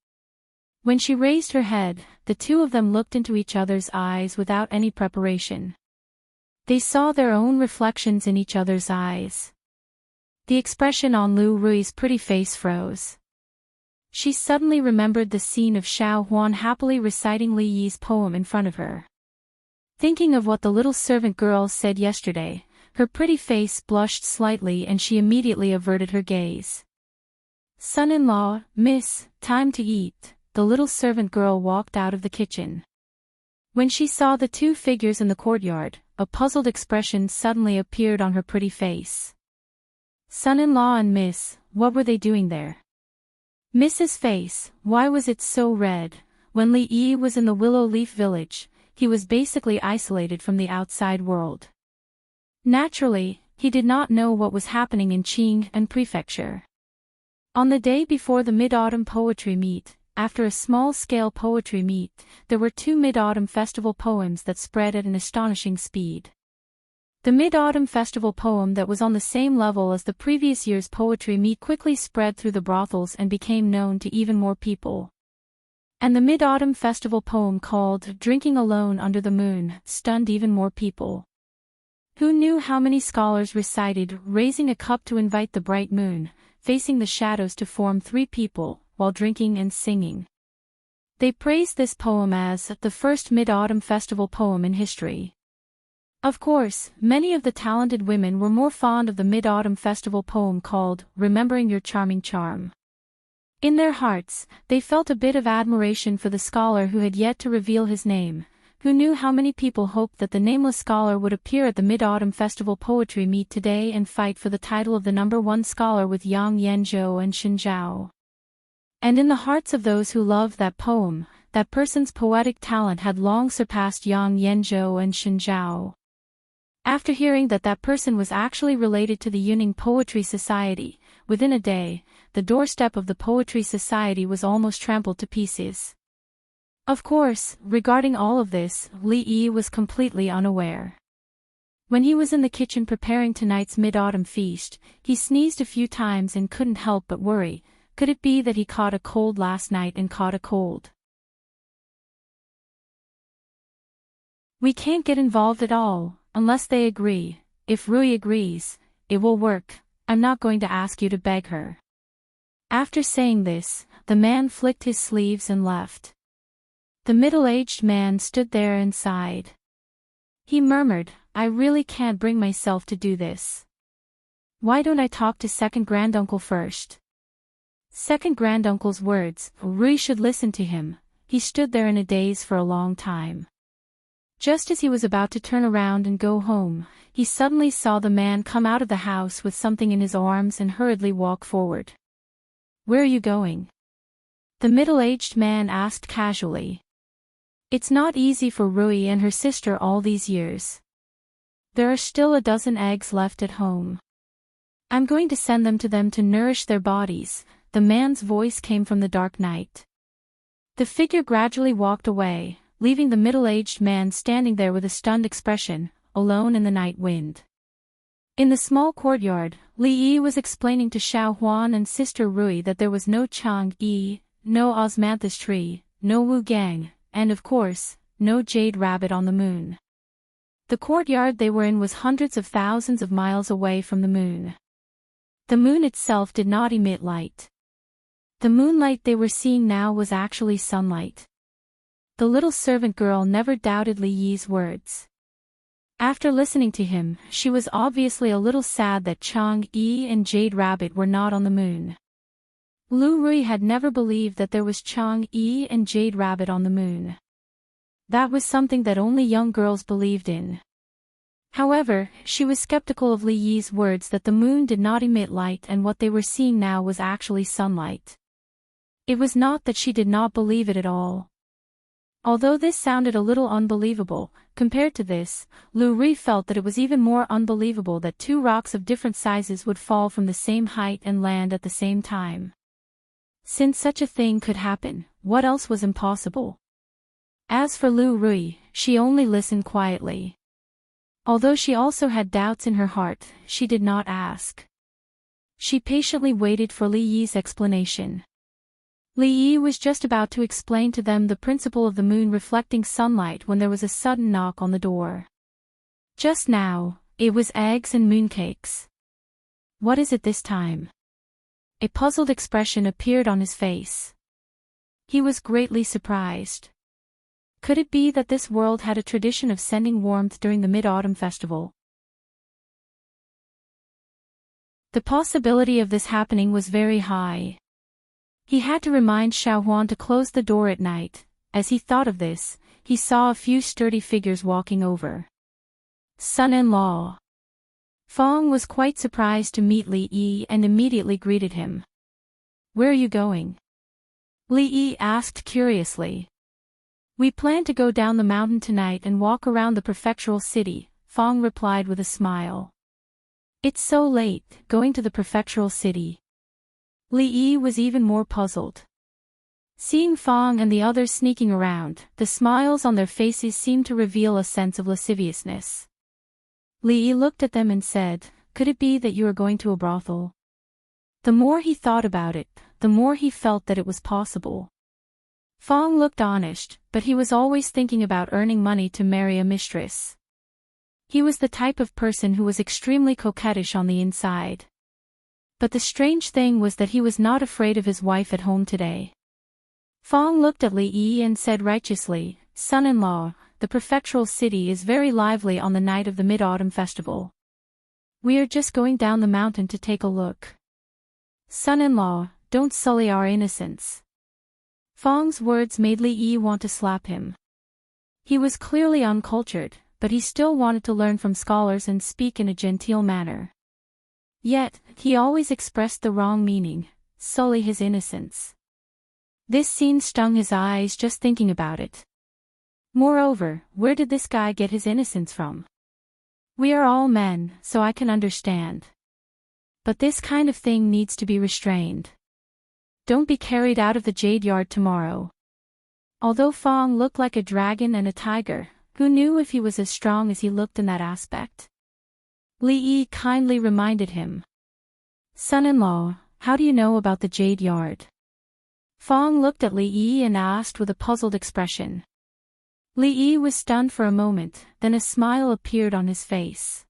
When she raised her head, the two of them looked into each other's eyes without any preparation. They saw their own reflections in each other's eyes. The expression on Lu Rui's pretty face froze. She suddenly remembered the scene of Xiao Huan happily reciting Li Yi's poem in front of her. Thinking of what the little servant girl said yesterday, her pretty face blushed slightly and she immediately averted her gaze. Son-in-law, miss, time to eat, the little servant girl walked out of the kitchen. When she saw the two figures in the courtyard, a puzzled expression suddenly appeared on her pretty face. Son-in-law and miss, what were they doing there? Miss's face, why was it so red? When Li Yi was in the Willow Leaf Village, he was basically isolated from the outside world. Naturally, he did not know what was happening in Qing and Prefecture. On the day before the Mid-Autumn Poetry Meet, after a small-scale poetry meet, there were 2 Mid-Autumn Festival poems that spread at an astonishing speed. The Mid-Autumn Festival poem that was on the same level as the previous year's poetry meet quickly spread through the brothels and became known to even more people. And the Mid-Autumn Festival poem called Drinking Alone Under the Moon stunned even more people. Who knew how many scholars recited Raising a Cup to Invite the Bright Moon, facing the shadows to form three people, while drinking and singing. They praised this poem as the first Mid-Autumn Festival poem in history. Of course, many of the talented women were more fond of the Mid-Autumn Festival poem called Remembering Your Charming Charm. In their hearts, they felt a bit of admiration for the scholar who had yet to reveal his name, who knew how many people hoped that the nameless scholar would appear at the Mid-Autumn Festival Poetry Meet today and fight for the title of the #1 scholar with Yang Yanzhou and Xinjiao. And in the hearts of those who loved that poem, that person's poetic talent had long surpassed Yang Yanzhou and Xinjiao. After hearing that that person was actually related to the Yuning Poetry Society, within a day, the doorstep of the Poetry Society was almost trampled to pieces. Of course, regarding all of this, Li Yi was completely unaware. When he was in the kitchen preparing tonight's mid-autumn feast, he sneezed a few times and couldn't help but worry. Could it be that he caught a cold last night and caught a cold? We can't get involved at all, unless they agree. If Rui agrees, it will work. I'm not going to ask you to beg her. After saying this, the man flicked his sleeves and left. The middle-aged man stood there and sighed. He murmured, I really can't bring myself to do this. Why don't I talk to second granduncle first? Second granduncle's words, Rui should listen to him. He stood there in a daze for a long time. Just as he was about to turn around and go home, he suddenly saw the man come out of the house with something in his arms and hurriedly walk forward. Where are you going? The middle-aged man asked casually. It's not easy for Rui and her sister all these years. There are still a dozen eggs left at home. I'm going to send them to nourish their bodies. The man's voice came from the dark night. The figure gradually walked away, leaving the middle-aged man standing there with a stunned expression, alone in the night wind. In the small courtyard, Li Yi was explaining to Xiao Huan and Sister Rui that there was no Chang Yi, no osmanthus tree, no Wu Gang, and of course, no jade rabbit on the moon. The courtyard they were in was hundreds of thousands of miles away from the moon. The moon itself did not emit light. The moonlight they were seeing now was actually sunlight. The little servant girl never doubted Li Yi's words. After listening to him, she was obviously a little sad that Chang Yi and Jade Rabbit were not on the moon. Lu Rui had never believed that there was Chang Yi and Jade Rabbit on the moon. That was something that only young girls believed in. However, she was skeptical of Li Yi's words that the moon did not emit light and what they were seeing now was actually sunlight. It was not that she did not believe it at all. Although this sounded a little unbelievable, compared to this, Lu Rui felt that it was even more unbelievable that two rocks of different sizes would fall from the same height and land at the same time. Since such a thing could happen, what else was impossible? As for Lu Rui, she only listened quietly. Although she also had doubts in her heart, she did not ask. She patiently waited for Li Yi's explanation. Li Yi was just about to explain to them the principle of the moon reflecting sunlight when there was a sudden knock on the door. Just now, it was eggs and mooncakes. What is it this time? A puzzled expression appeared on his face. He was greatly surprised. Could it be that this world had a tradition of sending warmth during the Mid-Autumn Festival? The possibility of this happening was very high. He had to remind Xiao Huan to close the door at night. As he thought of this, he saw a few sturdy figures walking over. Son-in-law. Fong was quite surprised to meet Li Yi and immediately greeted him. Where are you going? Li Yi asked curiously. We plan to go down the mountain tonight and walk around the prefectural city, Fong replied with a smile. It's so late, going to the prefectural city. Li Yi was even more puzzled. Seeing Fong and the others sneaking around, the smiles on their faces seemed to reveal a sense of lasciviousness. Li Yi looked at them and said, could it be that you are going to a brothel? The more he thought about it, the more he felt that it was possible. Fong looked honest, but he was always thinking about earning money to marry a mistress. He was the type of person who was extremely coquettish on the inside. But the strange thing was that he was not afraid of his wife at home today. Fong looked at Li Yi and said righteously, "Son-in-law, the prefectural city is very lively on the night of the Mid-Autumn Festival. We are just going down the mountain to take a look. Son-in-law, don't sully our innocence." Fong's words made Li Yi want to slap him. He was clearly uncultured, but he still wanted to learn from scholars and speak in a genteel manner. Yet, he always expressed the wrong meaning, sully his innocence. This scene stung his eyes just thinking about it. Moreover, where did this guy get his innocence from? We are all men, so I can understand. But this kind of thing needs to be restrained. Don't be carried out of the jade yard tomorrow. Although Fong looked like a dragon and a tiger, who knew if he was as strong as he looked in that aspect? Li Yi kindly reminded him. "Son-in-law, how do you know about the jade yard?" Fong looked at Li Yi and asked with a puzzled expression. Li Yi was stunned for a moment, then a smile appeared on his face.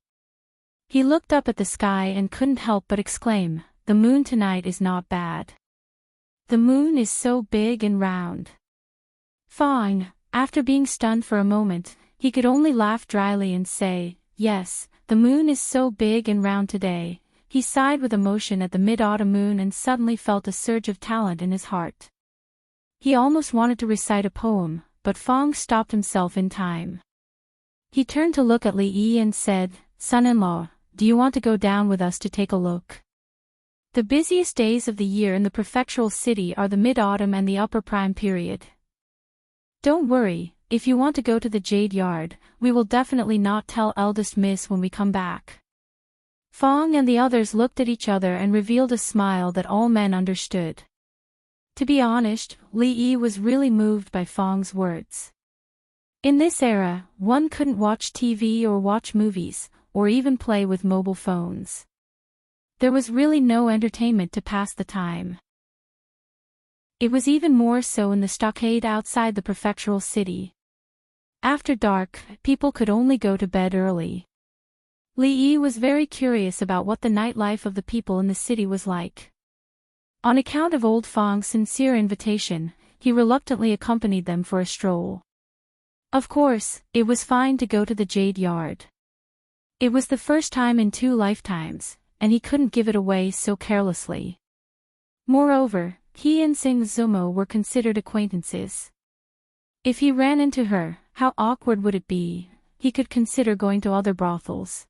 He looked up at the sky and couldn't help but exclaim, "The moon tonight is not bad. The moon is so big and round." Fong, after being stunned for a moment, he could only laugh dryly and say, "Yes, the moon is so big and round today." He sighed with emotion at the mid-autumn moon and suddenly felt a surge of talent in his heart. He almost wanted to recite a poem, but Fong stopped himself in time. He turned to look at Li Yi and said, "Son-in-law, do you want to go down with us to take a look? The busiest days of the year in the prefectural city are the mid-autumn and the upper prime period. Don't worry, if you want to go to the jade yard, we will definitely not tell eldest miss when we come back." Fong and the others looked at each other and revealed a smile that all men understood. To be honest, Li Yi was really moved by Fong's words. In this era, one couldn't watch TV or watch movies, or even play with mobile phones. There was really no entertainment to pass the time. It was even more so in the stockade outside the prefectural city. After dark, people could only go to bed early. Li Yi was very curious about what the nightlife of the people in the city was like. On account of old Fong's sincere invitation, he reluctantly accompanied them for a stroll. Of course, it was fine to go to the jade yard. It was the first time in 2 lifetimes, and he couldn't give it away so carelessly. Moreover, he and Sing Zumo were considered acquaintances. If he ran into her, how awkward would it be? He could consider going to other brothels.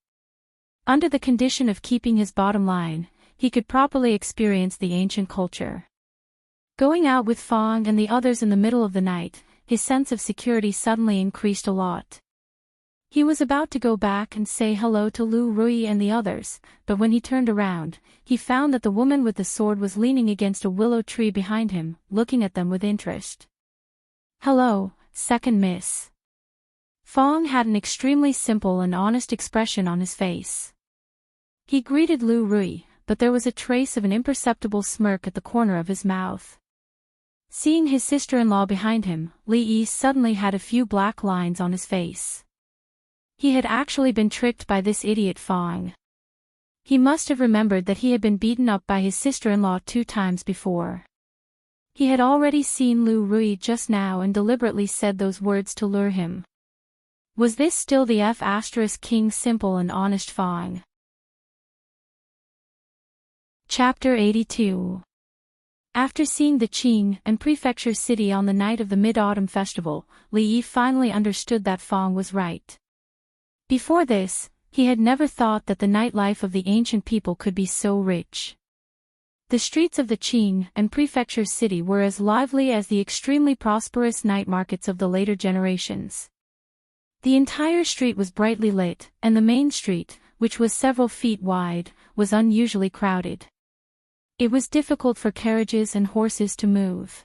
Under the condition of keeping his bottom line, he could properly experience the ancient culture. Going out with Fong and the others in the middle of the night, his sense of security suddenly increased a lot. He was about to go back and say hello to Lu Rui and the others, but when he turned around, he found that the woman with the sword was leaning against a willow tree behind him, looking at them with interest. "Hello, second miss." Fong had an extremely simple and honest expression on his face. He greeted Lu Rui, but there was a trace of an imperceptible smirk at the corner of his mouth. Seeing his sister-in-law behind him, Li Yi suddenly had a few black lines on his face. He had actually been tricked by this idiot Fong. He must have remembered that he had been beaten up by his sister-in-law 2 times before. He had already seen Lu Rui just now and deliberately said those words to lure him. Was this still the King simple and honest Fong? Chapter 82. After seeing the Qing and prefecture city on the night of the Mid-Autumn Festival, Li Yi finally understood that Fong was right. Before this, he had never thought that the nightlife of the ancient people could be so rich. The streets of the Qing and prefecture city were as lively as the extremely prosperous night markets of the later generations. The entire street was brightly lit, and the main street, which was several feet wide, was unusually crowded. It was difficult for carriages and horses to move.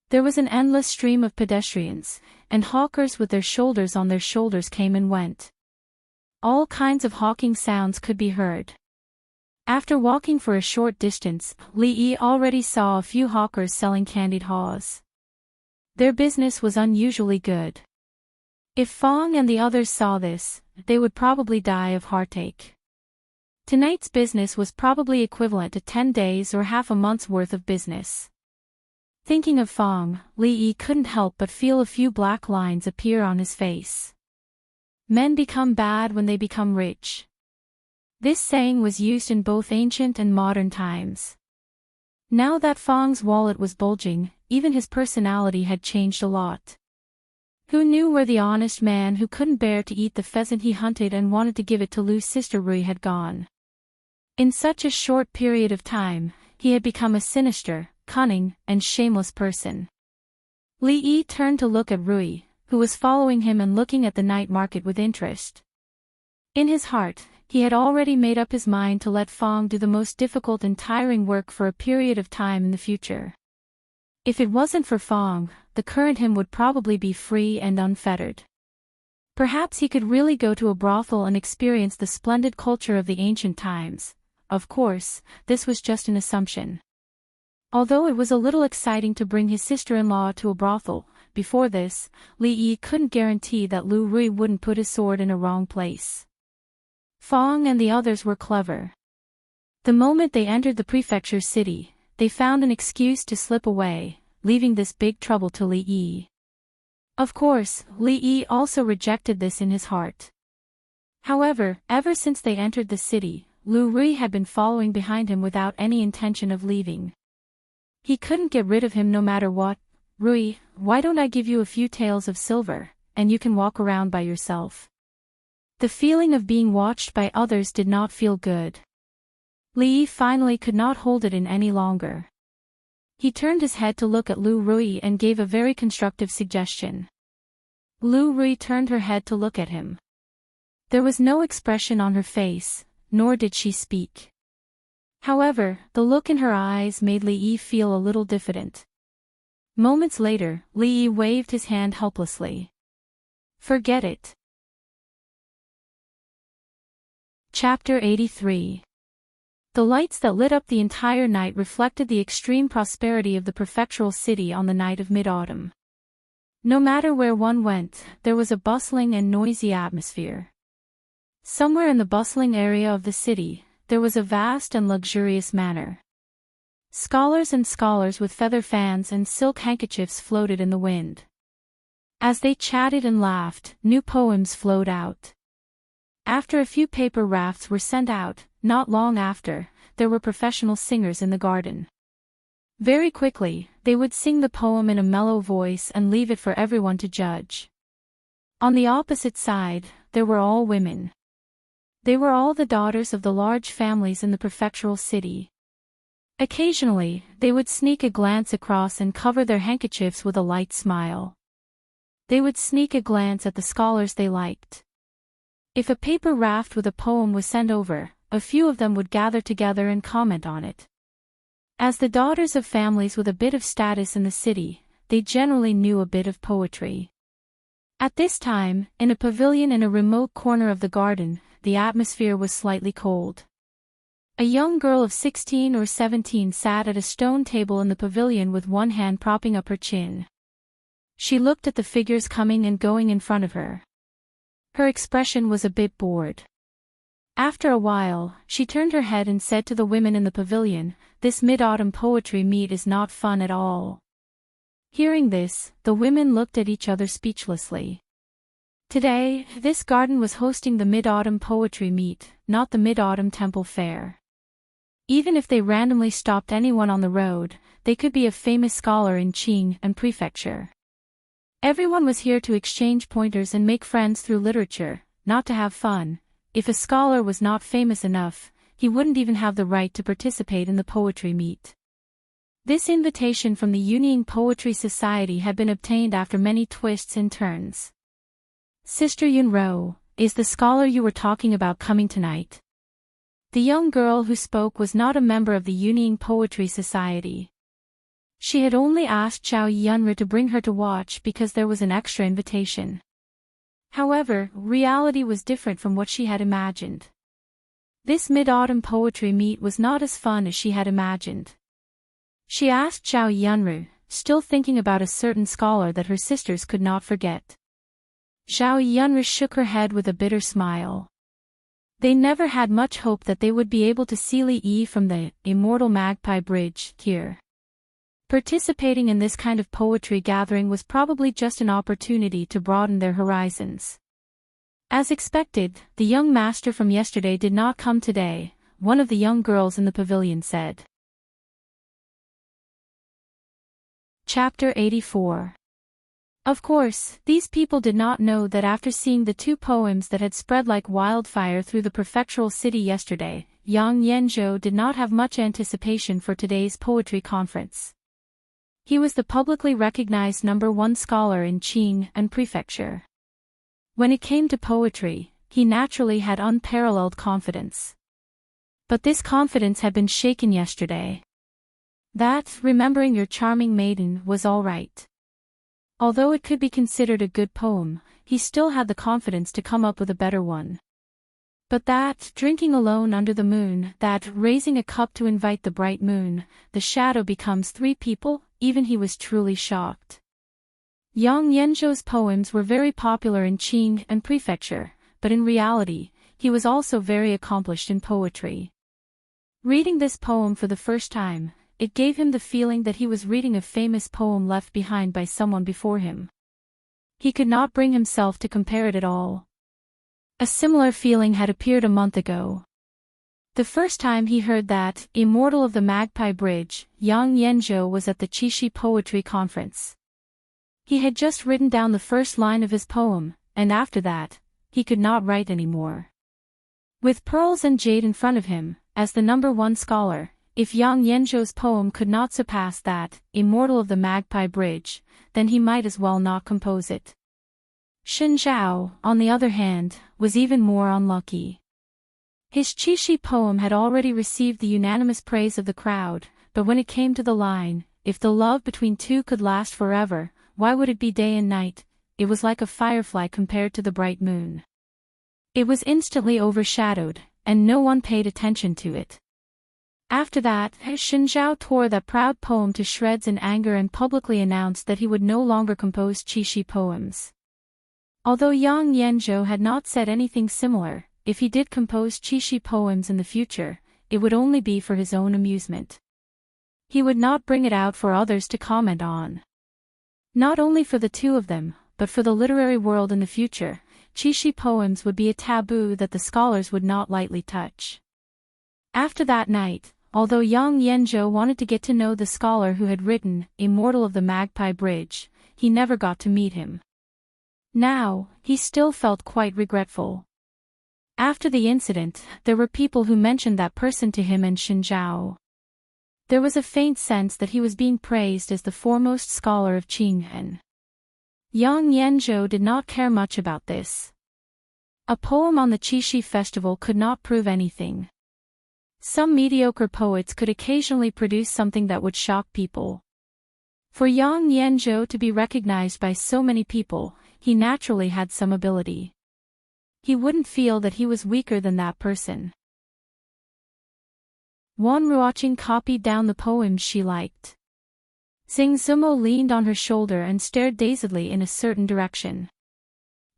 There was an endless stream of pedestrians, and hawkers with their shoulders on their shoulders came and went. All kinds of hawking sounds could be heard. After walking for a short distance, Li Yi already saw a few hawkers selling candied haws. Their business was unusually good. If Fong and the others saw this, they would probably die of heartache. Tonight's business was probably equivalent to 10 days or half a month's worth of business. Thinking of Fong, Li Yi couldn't help but feel a few black lines appear on his face. Men become bad when they become rich. This saying was used in both ancient and modern times. Now that Fong's wallet was bulging, even his personality had changed a lot. Who knew where the honest man who couldn't bear to eat the pheasant he hunted and wanted to give it to Lu's sister Rui had gone? In such a short period of time, he had become a sinister, cunning, and shameless person. Li Yi turned to look at Rui, who was following him and looking at the night market with interest. In his heart, he had already made up his mind to let Fong do the most difficult and tiring work for a period of time in the future. If it wasn't for Fong, the current him would probably be free and unfettered. Perhaps he could really go to a brothel and experience the splendid culture of the ancient times. Of course, this was just an assumption. Although it was a little exciting to bring his sister-in-law to a brothel, before this, Li Yi couldn't guarantee that Lu Rui wouldn't put his sword in a wrong place. Fong and the others were clever. The moment they entered the prefecture city, they found an excuse to slip away, leaving this big trouble to Li Yi. Of course, Li Yi also rejected this in his heart. However, ever since they entered the city, Lu Rui had been following behind him without any intention of leaving. He couldn't get rid of him no matter what. Rui, why don't I give you a few taels of silver, and you can walk around by yourself? The feeling of being watched by others did not feel good. Li Yi finally could not hold it in any longer. He turned his head to look at Lu Rui and gave a very constructive suggestion. Lu Rui turned her head to look at him. There was no expression on her face, nor did she speak. However, the look in her eyes made Li Yi feel a little diffident. Moments later, Li Yi waved his hand helplessly. Forget it. Chapter 83. The lights that lit up the entire night reflected the extreme prosperity of the prefectural city on the night of mid-autumn. No matter where one went, there was a bustling and noisy atmosphere. Somewhere in the bustling area of the city, there was a vast and luxurious manor. Scholars and scholars with feather fans and silk handkerchiefs floated in the wind. As they chatted and laughed, new poems flowed out. After a few paper rafts were sent out, not long after, there were professional singers in the garden. Very quickly, they would sing the poem in a mellow voice and leave it for everyone to judge. On the opposite side, there were all women. They were all the daughters of the large families in the prefectural city. Occasionally, they would sneak a glance across and cover their handkerchiefs with a light smile. They would sneak a glance at the scholars they liked. If a paper raft with a poem was sent over, a few of them would gather together and comment on it. As the daughters of families with a bit of status in the city, they generally knew a bit of poetry. At this time, in a pavilion in a remote corner of the garden, the atmosphere was slightly cold. A young girl of 16 or 17 sat at a stone table in the pavilion with one hand propping up her chin. She looked at the figures coming and going in front of her. Her expression was a bit bored. After a while, she turned her head and said to the women in the pavilion, "This mid-autumn poetry meet is not fun at all." Hearing this, the women looked at each other speechlessly. Today, this garden was hosting the mid-autumn poetry meet, not the mid-autumn temple fair. Even if they randomly stopped anyone on the road, they could be a famous scholar in Qing and prefecture. Everyone was here to exchange pointers and make friends through literature, not to have fun. If a scholar was not famous enough, he wouldn't even have the right to participate in the poetry meet. This invitation from the Yunying Poetry Society had been obtained after many twists and turns. "Sister Yunro, is the scholar you were talking about coming tonight?" The young girl who spoke was not a member of the Yunying Poetry Society. She had only asked Zhao Yunru to bring her to watch because there was an extra invitation. However, reality was different from what she had imagined. This mid-autumn poetry meet was not as fun as she had imagined. She asked Zhao Yunru, still thinking about a certain scholar that her sisters could not forget. Zhao Yunru shook her head with a bitter smile. They never had much hope that they would be able to seal E from the immortal Magpie Bridge here. Participating in this kind of poetry gathering was probably just an opportunity to broaden their horizons. As expected, the young master from yesterday did not come today, one of the young girls in the pavilion said. Chapter 84. Of course, these people did not know that after seeing the two poems that had spread like wildfire through the prefectural city yesterday, Yang Yanzhou did not have much anticipation for today's poetry conference. He was the publicly recognized #1 scholar in Qing and prefecture. When it came to poetry, he naturally had unparalleled confidence. But this confidence had been shaken yesterday. That, remembering your charming maiden, was all right. Although it could be considered a good poem, he still had the confidence to come up with a better one. But that, drinking alone under the moon, that, raising a cup to invite the bright moon, the shadow becomes three people, even he was truly shocked. Yang Yanzhou's poems were very popular in Qing and prefecture, but in reality, he was also very accomplished in poetry. Reading this poem for the first time, it gave him the feeling that he was reading a famous poem left behind by someone before him. He could not bring himself to compare it at all. A similar feeling had appeared a month ago. The first time he heard that, immortal of the Magpie Bridge, Yang Yanzhou was at the Qixi Poetry Conference. He had just written down the first line of his poem, and after that, he could not write anymore. With pearls and jade in front of him, as the #1 scholar, if Yang Yanzhou's poem could not surpass that, immortal of the Magpie Bridge, then he might as well not compose it. Shen Zhao, on the other hand, was even more unlucky. His Qixi poem had already received the unanimous praise of the crowd, but when it came to the line, if the love between two could last forever, why would it be day and night? It was like a firefly compared to the bright moon. It was instantly overshadowed, and no one paid attention to it. After that, Shen Zhao tore that proud poem to shreds in anger and publicly announced that he would no longer compose Qixi poems. Although Yang Yanzhou had not said anything similar, if he did compose Qixi poems in the future, it would only be for his own amusement. He would not bring it out for others to comment on. Not only for the two of them, but for the literary world in the future, Qixi poems would be a taboo that the scholars would not lightly touch. After that night, although Yang Yanzhou wanted to get to know the scholar who had written Immortal of the Magpie Bridge, he never got to meet him. Now, he still felt quite regretful. After the incident, there were people who mentioned that person to him and Shen Zhao. There was a faint sense that he was being praised as the foremost scholar of Qinghen. Yang Yanzhou did not care much about this. A poem on the Qixi festival could not prove anything. Some mediocre poets could occasionally produce something that would shock people. For Yang Yanzhou to be recognized by so many people, he naturally had some ability. He wouldn't feel that he was weaker than that person. Wan Ruoqing copied down the poems she liked. Xing Zumo leaned on her shoulder and stared dazedly in a certain direction.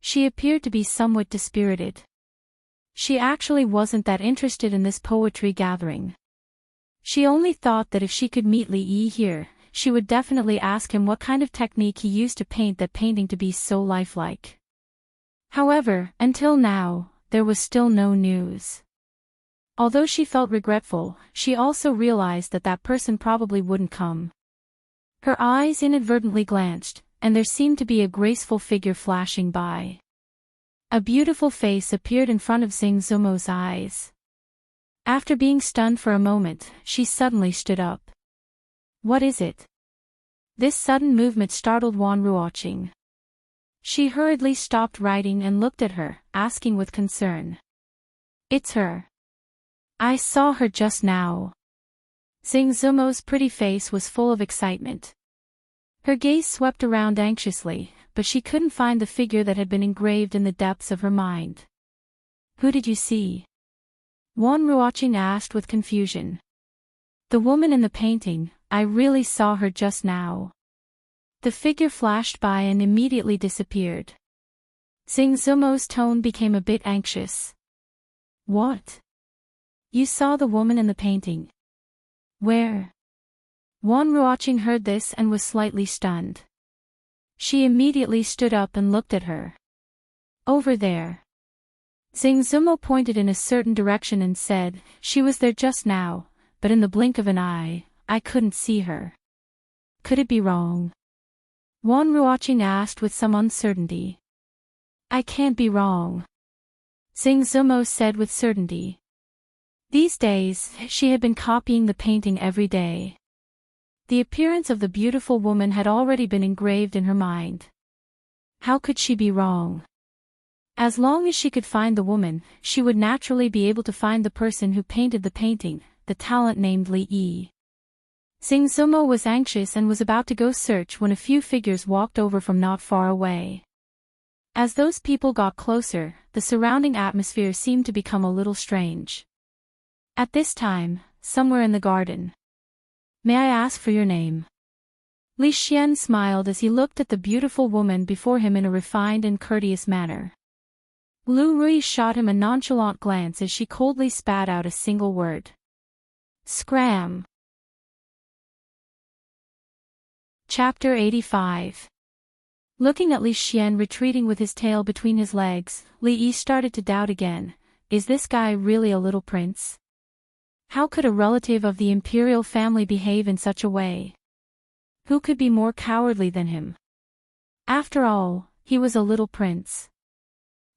She appeared to be somewhat dispirited. She actually wasn't that interested in this poetry gathering. She only thought that if she could meet Li Yi here, she would definitely ask him what kind of technique he used to paint that painting to be so lifelike. However, until now, there was still no news. Although she felt regretful, she also realized that that person probably wouldn't come. Her eyes inadvertently glanced, and there seemed to be a graceful figure flashing by. A beautiful face appeared in front of Xing Zumo's eyes. After being stunned for a moment, she suddenly stood up. What is it? This sudden movement startled Wan Ruoqing. She hurriedly stopped writing and looked at her, asking with concern. It's her. I saw her just now. Xing Zumo's pretty face was full of excitement. Her gaze swept around anxiously, but she couldn't find the figure that had been engraved in the depths of her mind. Who did you see? Wan Ruoqing asked with confusion. The woman in the painting, I really saw her just now. The figure flashed by and immediately disappeared. Xing Zumo's tone became a bit anxious. What? You saw the woman in the painting? Where? Wan Ruoqing heard this and was slightly stunned. She immediately stood up and looked at her. Over there. Xing Zumo pointed in a certain direction and said, she was there just now, but in the blink of an eye, I couldn't see her. Could it be wrong? Wan Ruoqing asked with some uncertainty. I can't be wrong. Xing Zumo said with certainty. These days, she had been copying the painting every day. The appearance of the beautiful woman had already been engraved in her mind. How could she be wrong? As long as she could find the woman, she would naturally be able to find the person who painted the painting, the talent named Li Yi. Xing Zumo was anxious and was about to go search when a few figures walked over from not far away. As those people got closer, the surrounding atmosphere seemed to become a little strange. At this time, somewhere in the garden. May I ask for your name? Li Xian smiled as he looked at the beautiful woman before him in a refined and courteous manner. Lu Rui shot him a nonchalant glance as she coldly spat out a single word. Scram. Chapter 85. Looking at Li Xian retreating with his tail between his legs, Li Yi started to doubt again. Is this guy really a little prince? How could a relative of the imperial family behave in such a way? Who could be more cowardly than him? After all, he was a little prince.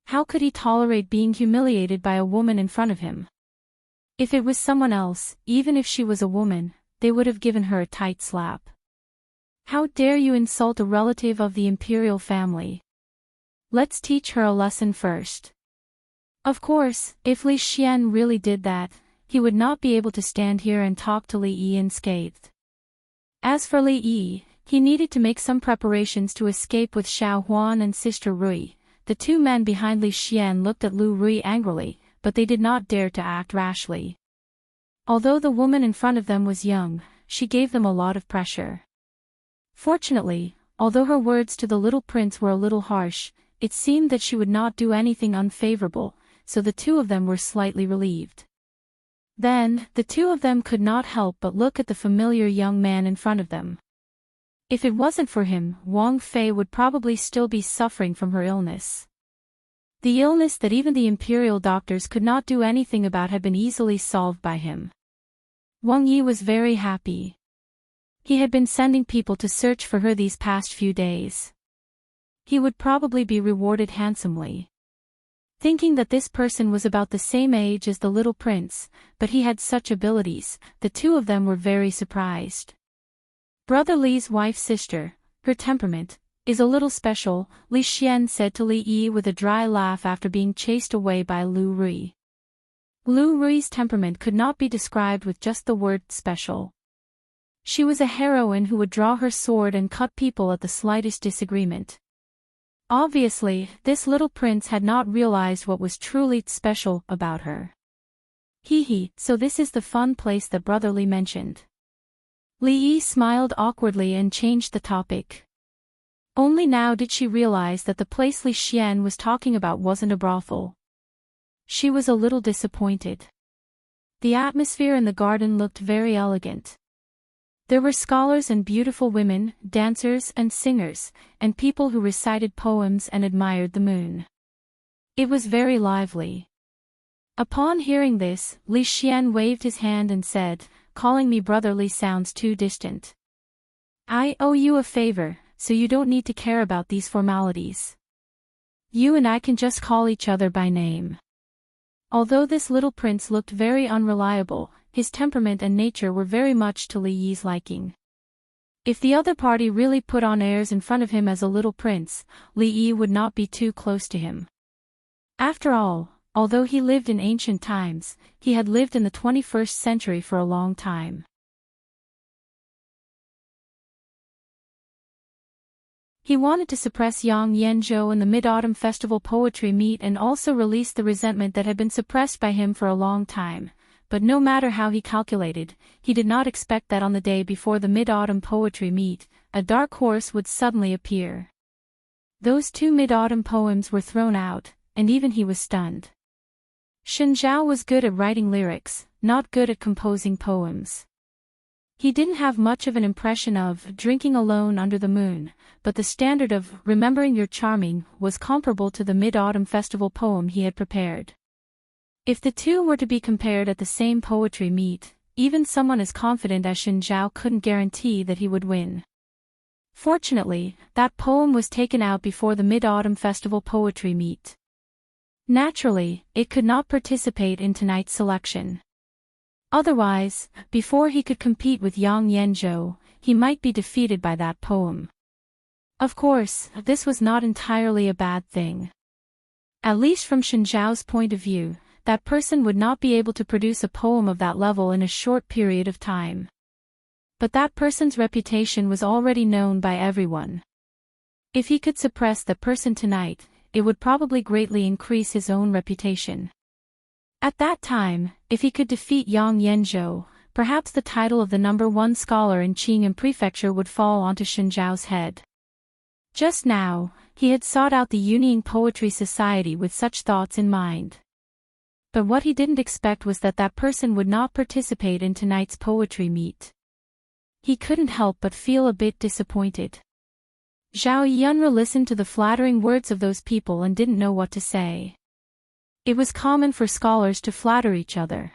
How could he tolerate being humiliated by a woman in front of him? If it was someone else, even if she was a woman, they would have given her a tight slap. How dare you insult a relative of the imperial family? Let's teach her a lesson first. Of course, if Li Xian really did that, he would not be able to stand here and talk to Li Yi unscathed. As for Li Yi, he needed to make some preparations to escape with Xiao Huan and Sister Rui. The two men behind Li Xian looked at Lu Rui angrily, but they did not dare to act rashly. Although the woman in front of them was young, she gave them a lot of pressure. Fortunately, although her words to the little prince were a little harsh, it seemed that she would not do anything unfavorable, so the two of them were slightly relieved. Then, the two of them could not help but look at the familiar young man in front of them. If it wasn't for him, Wang Fei would probably still be suffering from her illness. The illness that even the imperial doctors could not do anything about had been easily solved by him. Wang Yi was very happy. He had been sending people to search for her these past few days. He would probably be rewarded handsomely. Thinking that this person was about the same age as the little prince, but he had such abilities, the two of them were very surprised. Brother Li's wife's sister, her temperament, is a little special, Li Xian said to Li Yi with a dry laugh after being chased away by Lu Rui. Lu Rui's temperament could not be described with just the word special. She was a heroine who would draw her sword and cut people at the slightest disagreement. Obviously, this little prince had not realized what was truly special about her. So this is the fun place that Brother Li mentioned. Li Yi smiled awkwardly and changed the topic. Only now did she realize that the place Li Xian was talking about wasn't a brothel. She was a little disappointed. The atmosphere in the garden looked very elegant. There were scholars and beautiful women, dancers and singers, and people who recited poems and admired the moon. It was very lively. Upon hearing this, Li Xian waved his hand and said, calling me Brother Li sounds too distant. I owe you a favor, so you don't need to care about these formalities. You and I can just call each other by name. Although this little prince looked very unreliable, his temperament and nature were very much to Li Yi's liking. If the other party really put on airs in front of him as a little prince, Li Yi would not be too close to him. After all, although he lived in ancient times, he had lived in the 21st century for a long time. He wanted to suppress Yang Yanzhou in the Mid-Autumn Festival poetry meet and also release the resentment that had been suppressed by him for a long time. But no matter how he calculated, he did not expect that on the day before the Mid-Autumn Poetry Meet, a dark horse would suddenly appear. Those two Mid-Autumn poems were thrown out, and even he was stunned. Shen Zhao was good at writing lyrics, not good at composing poems. He didn't have much of an impression of drinking alone under the moon, but the standard of remembering you're charming was comparable to the Mid-Autumn Festival poem he had prepared. If the two were to be compared at the same poetry meet, even someone as confident as Shen Zhao couldn't guarantee that he would win. Fortunately, that poem was taken out before the Mid-Autumn Festival poetry meet. Naturally, it could not participate in tonight's selection. Otherwise, before he could compete with Yang Yanzhou, he might be defeated by that poem. Of course, this was not entirely a bad thing. At least from Shen Zhao's point of view, that person would not be able to produce a poem of that level in a short period of time. But that person's reputation was already known by everyone. If he could suppress that person tonight, it would probably greatly increase his own reputation. At that time, if he could defeat Yang Yanzhou, perhaps the title of the #1 scholar in Qingyun Prefecture would fall onto Shen Zhao's head. Just now, he had sought out the Yunying Poetry Society with such thoughts in mind. But what he didn't expect was that that person would not participate in tonight's poetry meet. He couldn't help but feel a bit disappointed. Zhao Yunru listened to the flattering words of those people and didn't know what to say. It was common for scholars to flatter each other.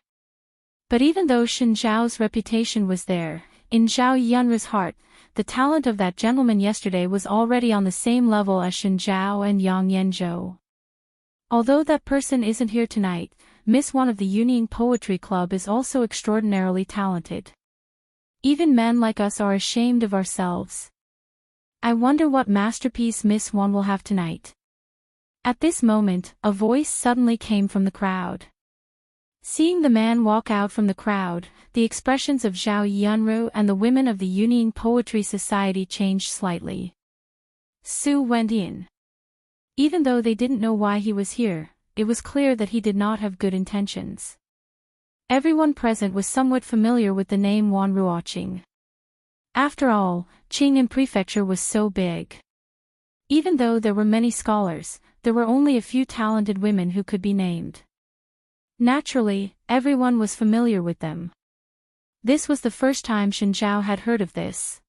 But even though Shen Zhao's reputation was there, in Zhao Yunru's heart, the talent of that gentleman yesterday was already on the same level as Shen Zhao and Yang Yanzhou. Although that person isn't here tonight, Miss One of the Yunying Poetry Club is also extraordinarily talented. Even men like us are ashamed of ourselves. I wonder what masterpiece Miss One will have tonight. At this moment, a voice suddenly came from the crowd. Seeing the man walk out from the crowd, the expressions of Zhao Yunru and the women of the Yunying Poetry Society changed slightly. Su went in. Even though they didn't know why he was here, it was clear that he did not have good intentions. Everyone present was somewhat familiar with the name Wan Ruoqing. After all, Qingyun Prefecture was so big. Even though there were many scholars, there were only a few talented women who could be named. Naturally, everyone was familiar with them. This was the first time Shen Zhao had heard of this.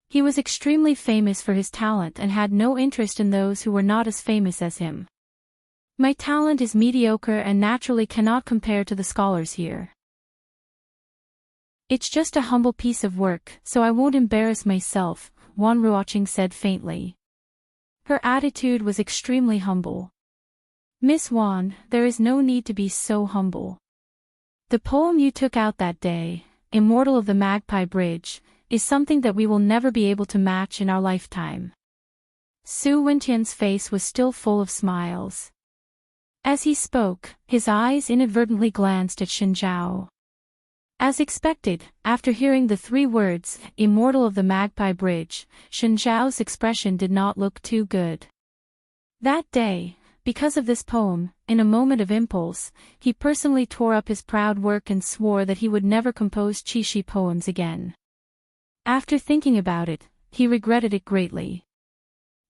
He was extremely famous for his talent and had no interest in those who were not as famous as him. My talent is mediocre and naturally cannot compare to the scholars here. It's just a humble piece of work, so I won't embarrass myself, Wan Ruoqing said faintly. Her attitude was extremely humble. Miss Wan, there is no need to be so humble. The poem you took out that day, Immortal of the Magpie Bridge, is something that we will never be able to match in our lifetime. Su Wentian's face was still full of smiles. As he spoke, his eyes inadvertently glanced at Shen Zhao. As expected, after hearing the 3 words, Immortal of the Magpie Bridge, Shen Zhao's expression did not look too good. That day, because of this poem, in a moment of impulse, he personally tore up his proud work and swore that he would never compose Qixi poems again. After thinking about it, he regretted it greatly.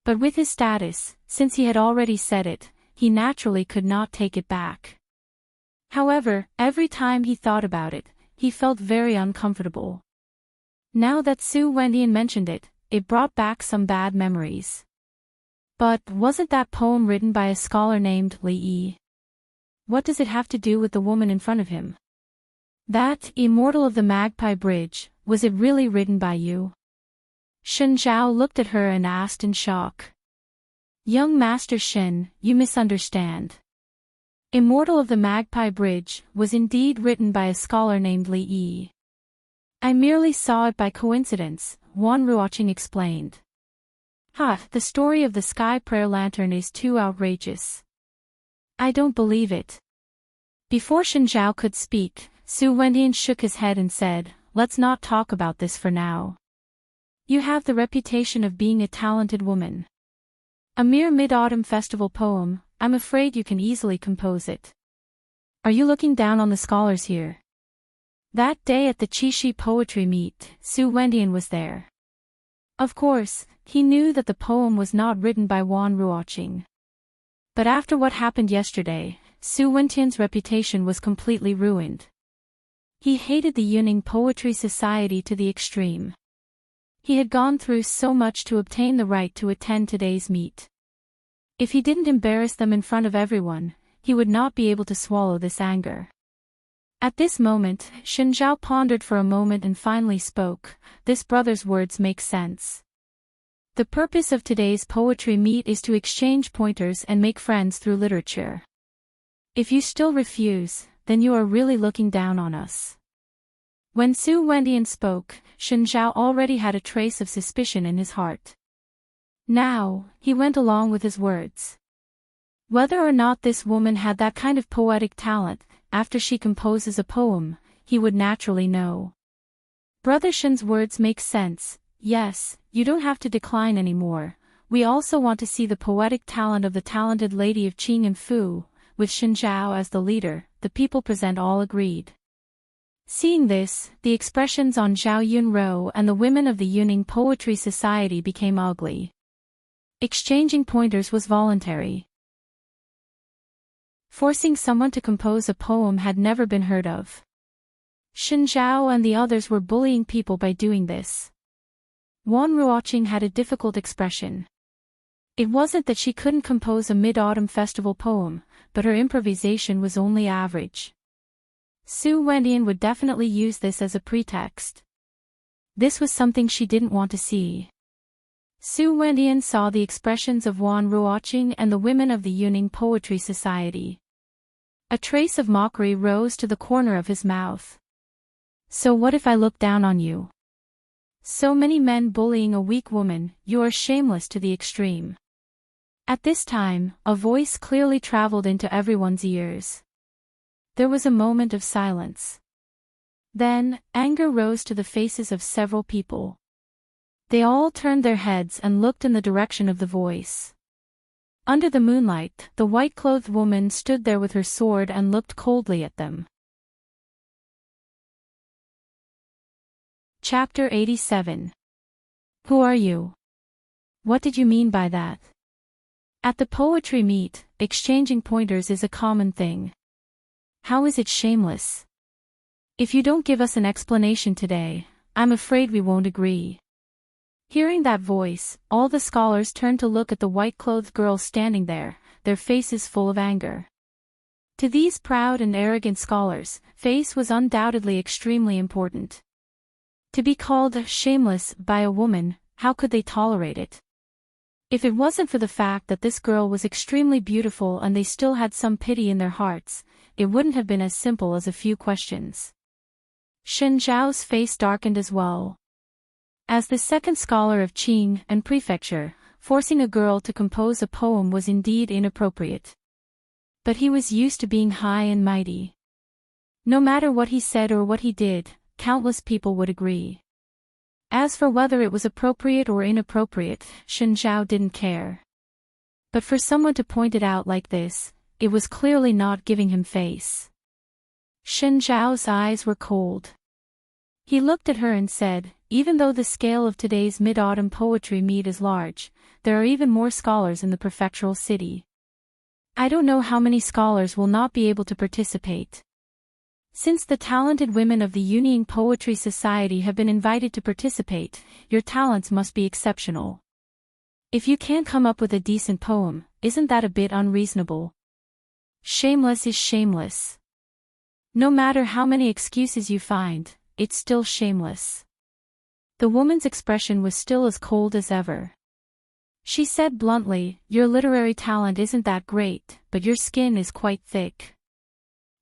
But with his status, since he had already said it, he naturally could not take it back. However, every time he thought about it, he felt very uncomfortable. Now that Su Wendian mentioned it, it brought back some bad memories. But wasn't that poem written by a scholar named Li Yi? What does it have to do with the woman in front of him? That Immortal of the Magpie Bridge, was it really written by you? Shen Zhao looked at her and asked in shock. Young Master Shen, you misunderstand. Immortal of the Magpie Bridge was indeed written by a scholar named Li Yi. I merely saw it by coincidence, Wan Ruoqing explained. The story of the sky prayer lantern is too outrageous. I don't believe it. Before Shen Zhao could speak, Su Wendian shook his head and said, let's not talk about this for now. You have the reputation of being a talented woman. A mere Mid-Autumn Festival poem, I'm afraid you can easily compose it. Are you looking down on the scholars here? That day at the Qixi poetry meet, Su Wendian was there. Of course, he knew that the poem was not written by Wan Ruoqing. But after what happened yesterday, Su Wentian's reputation was completely ruined. He hated the Yuning Poetry Society to the extreme. He had gone through so much to obtain the right to attend today's meet. If he didn't embarrass them in front of everyone, he would not be able to swallow this anger. At this moment, Shen Zhao pondered for a moment and finally spoke. This brother's words make sense. The purpose of today's poetry meet is to exchange pointers and make friends through literature. If you still refuse, then you are really looking down on us. When Su Wentian spoke, Shen Zhao already had a trace of suspicion in his heart. Now, he went along with his words. Whether or not this woman had that kind of poetic talent, after she composes a poem, he would naturally know. Brother Shen's words make sense. Yes, you don't have to decline anymore. We also want to see the poetic talent of the talented lady of Qing and Fu. With Shen Zhao as the leader, the people present all agreed. Seeing this, the expressions on Zhao Yunro and the women of the Yuning Poetry Society became ugly. Exchanging pointers was voluntary. Forcing someone to compose a poem had never been heard of. Shen Zhao and the others were bullying people by doing this. Wan Ruoqing had a difficult expression. It wasn't that she couldn't compose a mid-autumn festival poem, but her improvisation was only average. Su Wentian would definitely use this as a pretext. This was something she didn't want to see. Su Wentian saw the expressions of Wan Ruoqing and the women of the Yuning Poetry Society. A trace of mockery rose to the corner of his mouth. So what if I look down on you? So many men bullying a weak woman, you are shameless to the extreme. At this time, a voice clearly traveled into everyone's ears. There was a moment of silence. Then, anger rose to the faces of several people. They all turned their heads and looked in the direction of the voice. Under the moonlight, the white-clothed woman stood there with her sword and looked coldly at them. Chapter 87. Who are you? What did you mean by that? At the poetry meet, exchanging pointers is a common thing. How is it shameless? If you don't give us an explanation today, I'm afraid we won't agree. Hearing that voice, all the scholars turned to look at the white-clothed girl standing there, their faces full of anger. To these proud and arrogant scholars, face was undoubtedly extremely important. To be called shameless by a woman, how could they tolerate it? If it wasn't for the fact that this girl was extremely beautiful and they still had some pity in their hearts, it wouldn't have been as simple as a few questions. Shen Zhao's face darkened as well. As the second scholar of Qing and Prefecture, forcing a girl to compose a poem was indeed inappropriate. But he was used to being high and mighty. No matter what he said or what he did, countless people would agree. As for whether it was appropriate or inappropriate, Shen Zhao didn't care. But for someone to point it out like this, it was clearly not giving him face. Shen Zhao's eyes were cold. He looked at her and said, even though the scale of today's mid-autumn poetry meet is large, there are even more scholars in the prefectural city. I don't know how many scholars will not be able to participate. Since the talented women of the Yuning Poetry Society have been invited to participate, your talents must be exceptional. If you can't come up with a decent poem, isn't that a bit unreasonable? Shameless is shameless. No matter how many excuses you find, it's still shameless. The woman's expression was still as cold as ever. She said bluntly, your literary talent isn't that great, but your skin is quite thick.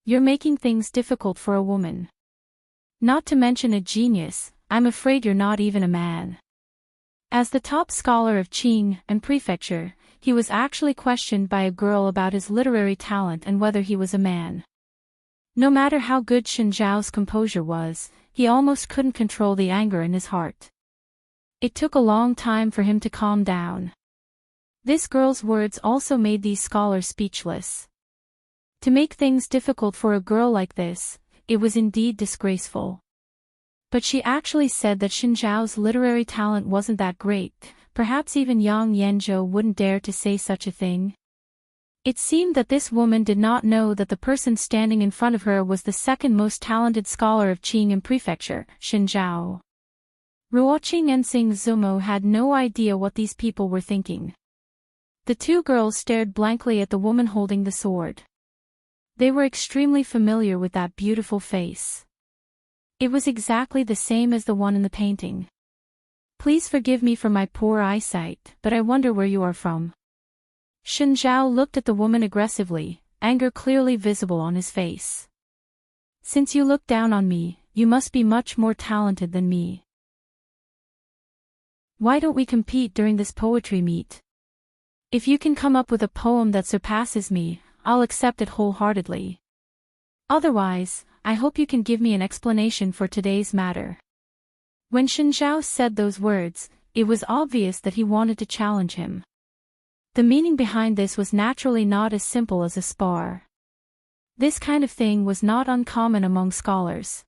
You're making things difficult for a woman. Not to mention a genius, I'm afraid you're not even a man. As the top scholar of Qing and Prefecture, he was actually questioned by a girl about his literary talent and whether he was a man. No matter how good Shen Zhao's composure was, he almost couldn't control the anger in his heart. It took a long time for him to calm down. This girl's words also made these scholars speechless. To make things difficult for a girl like this, it was indeed disgraceful. But she actually said that Shen Zhao's literary talent wasn't that great, perhaps even Yang Yanzhou wouldn't dare to say such a thing. It seemed that this woman did not know that the person standing in front of her was the second most talented scholar of Qing Prefecture, Xinjiao. Ruoqing and Xing Zumo had no idea what these people were thinking. The two girls stared blankly at the woman holding the sword. They were extremely familiar with that beautiful face. It was exactly the same as the one in the painting. Please forgive me for my poor eyesight, but I wonder where you are from. Xinjiao looked at the woman aggressively, anger clearly visible on his face. Since you look down on me, you must be much more talented than me. Why don't we compete during this poetry meet? If you can come up with a poem that surpasses me, I'll accept it wholeheartedly. Otherwise, I hope you can give me an explanation for today's matter. When Xinjiao said those words, it was obvious that he wanted to challenge him. The meaning behind this was naturally not as simple as a spar. This kind of thing was not uncommon among scholars.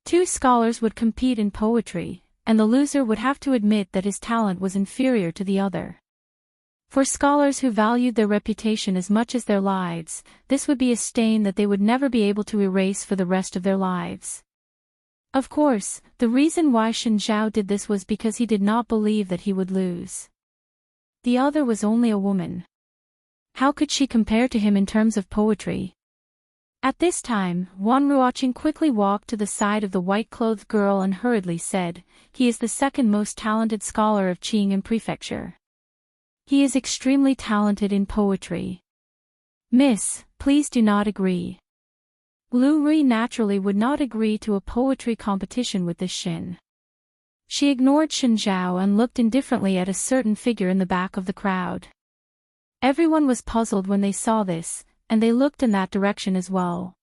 Two scholars would compete in poetry, and the loser would have to admit that his talent was inferior to the other. For scholars who valued their reputation as much as their lives, this would be a stain that they would never be able to erase for the rest of their lives. Of course, the reason why Xinjiao did this was because he did not believe that he would lose. The other was only a woman. How could she compare to him in terms of poetry? At this time, Wan Ruoqing quickly walked to the side of the white-clothed girl and hurriedly said, "He is the second most talented scholar of Qing Prefecture. He is extremely talented in poetry." "Miss, please do not agree." Lu Ri naturally would not agree to a poetry competition with this Xin. She ignored Xinjiao and looked indifferently at a certain figure in the back of the crowd. Everyone was puzzled when they saw this, and they looked in that direction as well.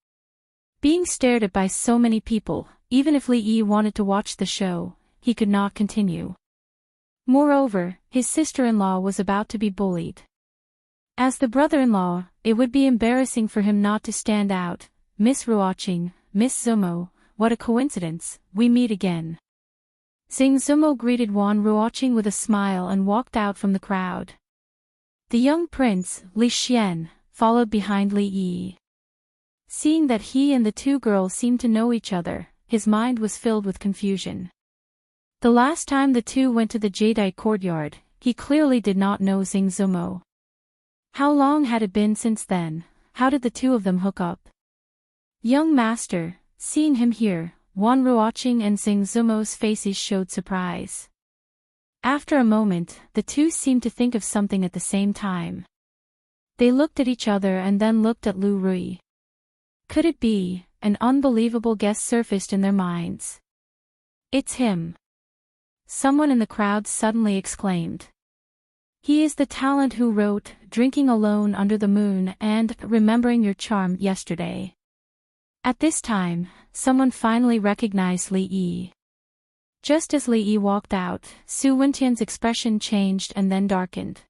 Being stared at by so many people, even if Li Yi wanted to watch the show, he could not continue. Moreover, his sister-in-law was about to be bullied. As the brother-in-law, it would be embarrassing for him not to stand out. "Miss Ruoqing, Miss Zumo, what a coincidence, we meet again." Xing Zumo greeted Wan Ruoqing with a smile and walked out from the crowd. The young prince, Li Xian, followed behind Li Yi. Seeing that he and the two girls seemed to know each other, his mind was filled with confusion. The last time the two went to the Jedi courtyard, he clearly did not know Xing Zumo. How long had it been since then? How did the two of them hook up? Young master, seeing him here, Wan Ruoqing and Xing Zumo's faces showed surprise. After a moment, the two seemed to think of something at the same time. They looked at each other and then looked at Lu Rui. Could it be? An unbelievable guess surfaced in their minds. "It's him!" Someone in the crowd suddenly exclaimed. "He is the talent who wrote, 'Drinking Alone Under the Moon' and 'Remembering Your Charm' yesterday." At this time, someone finally recognized Li Yi. Just as Li Yi walked out, Su Wentian's expression changed and then darkened.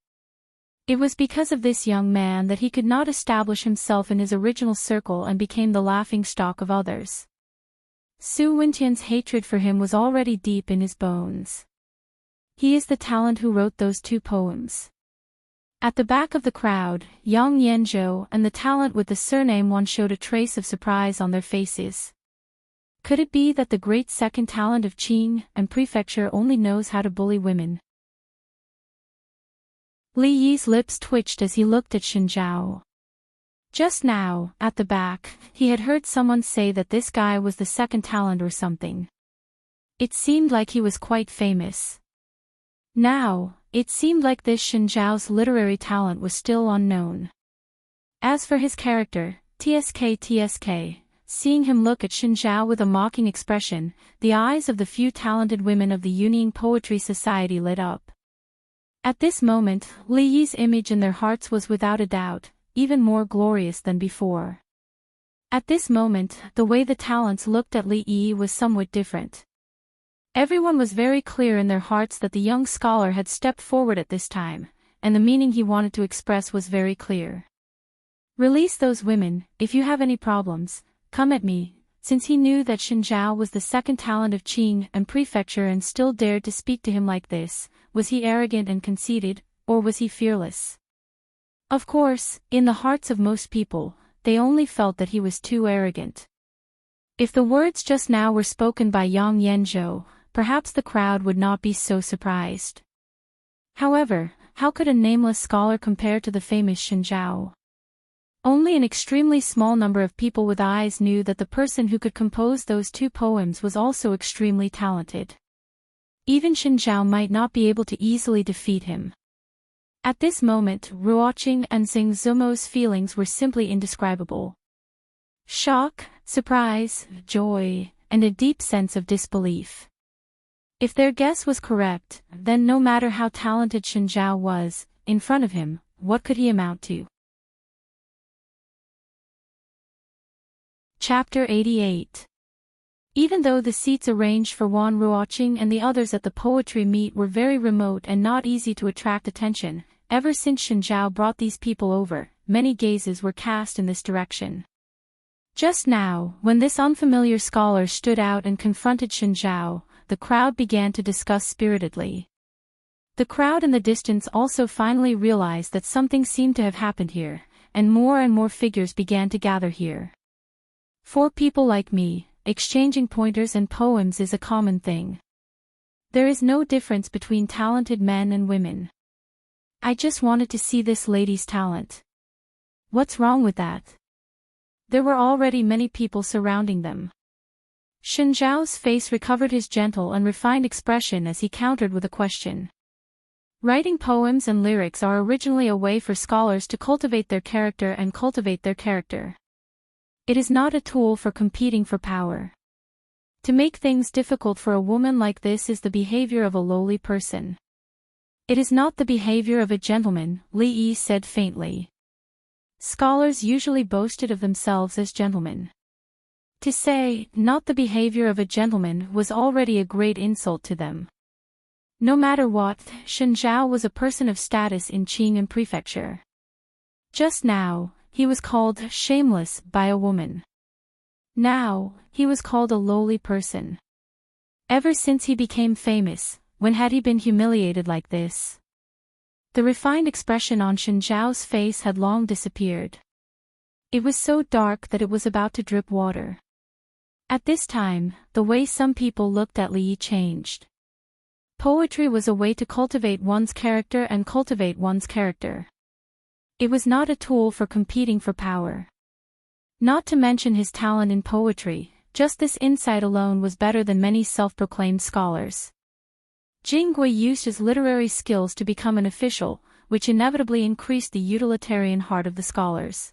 It was because of this young man that he could not establish himself in his original circle and became the laughingstock of others. Su Wentian's hatred for him was already deep in his bones. He is the talent who wrote those two poems. At the back of the crowd, Yang Yanzhou and the talent with the surname Wan showed a trace of surprise on their faces. Could it be that the great second talent of Qing Prefecture only knows how to bully women? Li Yi's lips twitched as he looked at Xinjiao. Just now, at the back, he had heard someone say that this guy was the second talent or something. It seemed like he was quite famous. Now, it seemed like this Xinjiao's literary talent was still unknown. As for his character, TSK, seeing him look at Xinjiao with a mocking expression, the eyes of the few talented women of the Yunying Poetry Society lit up. At this moment, Li Yi's image in their hearts was without a doubt, even more glorious than before. At this moment, the way the talents looked at Li Yi was somewhat different. Everyone was very clear in their hearts that the young scholar had stepped forward at this time, and the meaning he wanted to express was very clear. "Release those women, if you have any problems, come at me." Since he knew that Xinjiao was the second talent of Qing Prefecture and still dared to speak to him like this, was he arrogant and conceited, or was he fearless? Of course, in the hearts of most people, they only felt that he was too arrogant. If the words just now were spoken by Yang Yanzhou, perhaps the crowd would not be so surprised. However, how could a nameless scholar compare to the famous Shen Zhao? Only an extremely small number of people with eyes knew that the person who could compose those two poems was also extremely talented. Even Shen Zhao might not be able to easily defeat him. At this moment, Ruoqing and Xing Zumo's feelings were simply indescribable. Shock, surprise, joy, and a deep sense of disbelief. If their guess was correct, then no matter how talented Shen Zhao was, in front of him, what could he amount to? Chapter 88. Even though the seats arranged for Wan Ruoqing and the others at the poetry meet were very remote and not easy to attract attention, ever since Shen Zhao brought these people over, many gazes were cast in this direction. Just now, when this unfamiliar scholar stood out and confronted Shen Zhao, the crowd began to discuss spiritedly. The crowd in the distance also finally realized that something seemed to have happened here, and more figures began to gather here. For people like me, exchanging pointers and poems is a common thing. There is no difference between talented men and women. I just wanted to see this lady's talent. What's wrong with that? There were already many people surrounding them. Shen Zhao's face recovered his gentle and refined expression as he countered with a question. Writing poems and lyrics are originally a way for scholars to cultivate their character and cultivate their character. It is not a tool for competing for power. To make things difficult for a woman like this is the behavior of a lowly person. It is not the behavior of a gentleman, Li Yi said faintly. Scholars usually boasted of themselves as gentlemen. To say, not the behavior of a gentleman was already a great insult to them. No matter what, Shen Zhao was a person of status in Qingan Prefecture. Just now, he was called shameless by a woman. Now, he was called a lowly person. Ever since he became famous, when had he been humiliated like this? The refined expression on Shen Zhao's face had long disappeared. It was so dark that it was about to drip water. At this time, the way some people looked at Li Yi changed. Poetry was a way to cultivate one's character and cultivate one's character. It was not a tool for competing for power. Not to mention his talent in poetry, just this insight alone was better than many self-proclaimed scholars. Jingui used his literary skills to become an official, which inevitably increased the utilitarian heart of the scholars.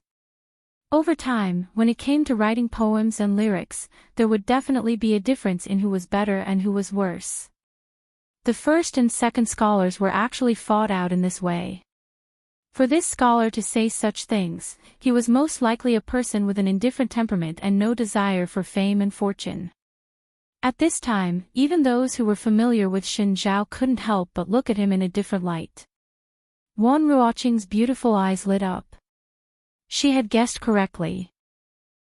Over time, when it came to writing poems and lyrics, there would definitely be a difference in who was better and who was worse. The first and second scholars were actually fought out in this way. For this scholar to say such things, he was most likely a person with an indifferent temperament and no desire for fame and fortune. At this time, even those who were familiar with Shen Zhao couldn't help but look at him in a different light. Wan Ruoqing's beautiful eyes lit up. She had guessed correctly.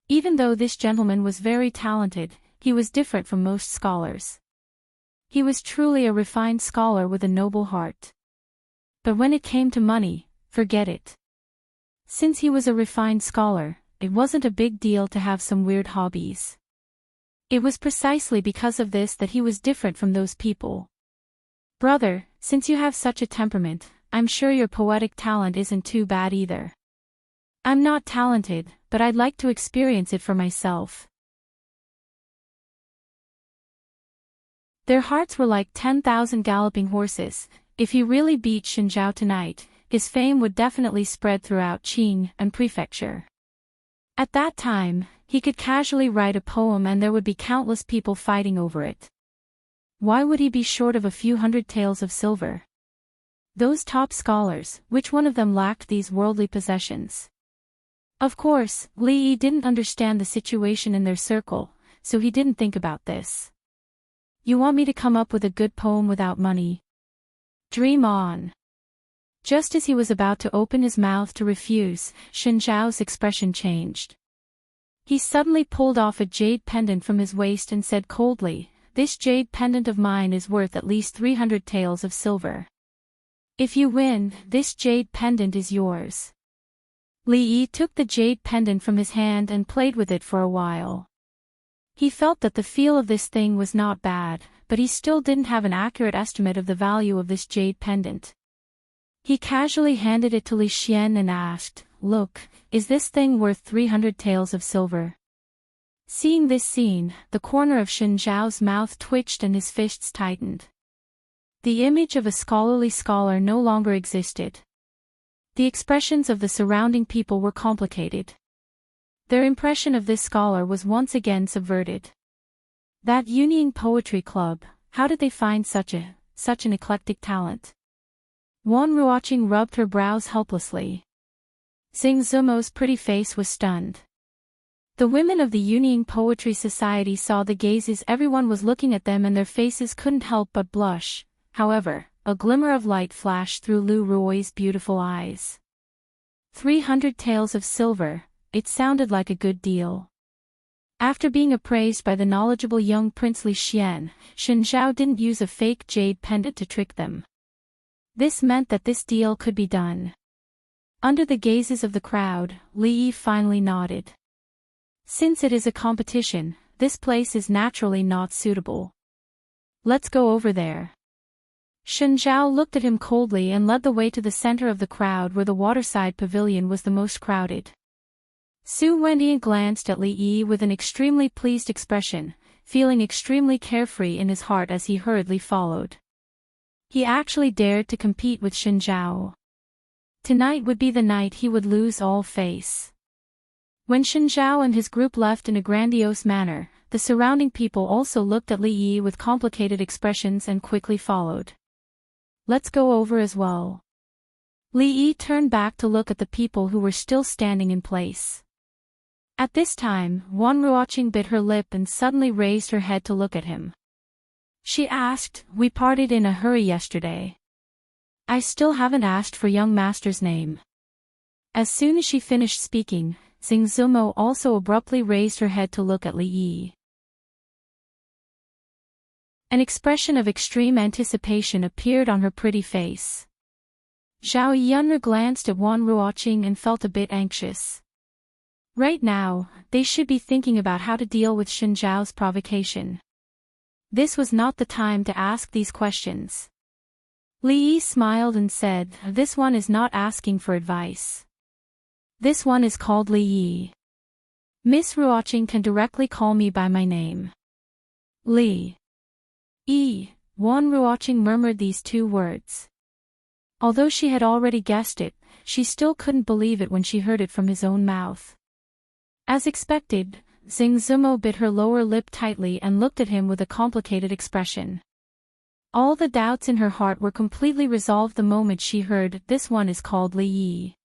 Even though this gentleman was very talented, he was different from most scholars. He was truly a refined scholar with a noble heart. But when it came to money, forget it. Since he was a refined scholar, it wasn't a big deal to have some weird hobbies. It was precisely because of this that he was different from those people. Brother, since you have such a temperament, I'm sure your poetic talent isn't too bad either. I'm not talented, but I'd like to experience it for myself. Their hearts were like 10,000 galloping horses. If he really beat Shen Zhao tonight, his fame would definitely spread throughout Qing and Prefecture. At that time, he could casually write a poem and there would be countless people fighting over it. Why would he be short of a few hundred taels of silver? Those top scholars, which one of them lacked these worldly possessions? Of course, Li Yi didn't understand the situation in their circle, so he didn't think about this. You want me to come up with a good poem without money? Dream on. Just as he was about to open his mouth to refuse, Shen Zhao's expression changed. He suddenly pulled off a jade pendant from his waist and said coldly, "This jade pendant of mine is worth at least 300 taels of silver. If you win, this jade pendant is yours." Li Yi took the jade pendant from his hand and played with it for a while. He felt that the feel of this thing was not bad, but he still didn't have an accurate estimate of the value of this jade pendant. He casually handed it to Li Xian and asked, "Look, is this thing worth 300 taels of silver?" Seeing this scene, the corner of Shen Zhao's mouth twitched and his fists tightened. The image of a scholarly scholar no longer existed. The expressions of the surrounding people were complicated. Their impression of this scholar was once again subverted. That Yunying Poetry Club, how did they find such an eclectic talent? Wan Ruoqing rubbed her brows helplessly. Xing Zumo's pretty face was stunned. The women of the Yunying Poetry Society saw the gazes everyone was looking at them and their faces couldn't help but blush. However, a glimmer of light flashed through Lu Ruoi's beautiful eyes. 300 taels of silver, it sounded like a good deal. After being appraised by the knowledgeable young Prince Li Xian, Shen Zhao didn't use a fake jade pendant to trick them. This meant that this deal could be done. Under the gazes of the crowd, Li Yi finally nodded. Since it is a competition, this place is naturally not suitable. Let's go over there. Shen Zhao looked at him coldly and led the way to the center of the crowd where the waterside pavilion was the most crowded. Su Wendian glanced at Li Yi with an extremely pleased expression, feeling extremely carefree in his heart as he hurriedly followed. He actually dared to compete with Shen Zhao. Tonight would be the night he would lose all face. When Shen Zhao and his group left in a grandiose manner, the surrounding people also looked at Li Yi with complicated expressions and quickly followed. Let's go over as well. Li Yi turned back to look at the people who were still standing in place. At this time, Wan Ruoqing bit her lip and suddenly raised her head to look at him. She asked, "We parted in a hurry yesterday. I still haven't asked for young master's name." As soon as she finished speaking, Xing Zumo also abruptly raised her head to look at Li Yi. An expression of extreme anticipation appeared on her pretty face. Zhao Yunru glanced at Wan Ruoqing and felt a bit anxious. Right now, they should be thinking about how to deal with Shen Zhao's provocation. This was not the time to ask these questions. Li Yi smiled and said, "This one is not asking for advice. This one is called Li Yi. Miss Ruoqing can directly call me by my name. Li Yi." Wan Ruoqing murmured these two words. Although she had already guessed it, she still couldn't believe it when she heard it from his own mouth. As expected, Xing Zumo bit her lower lip tightly and looked at him with a complicated expression. All the doubts in her heart were completely resolved the moment she heard, "This one is called Li Yi."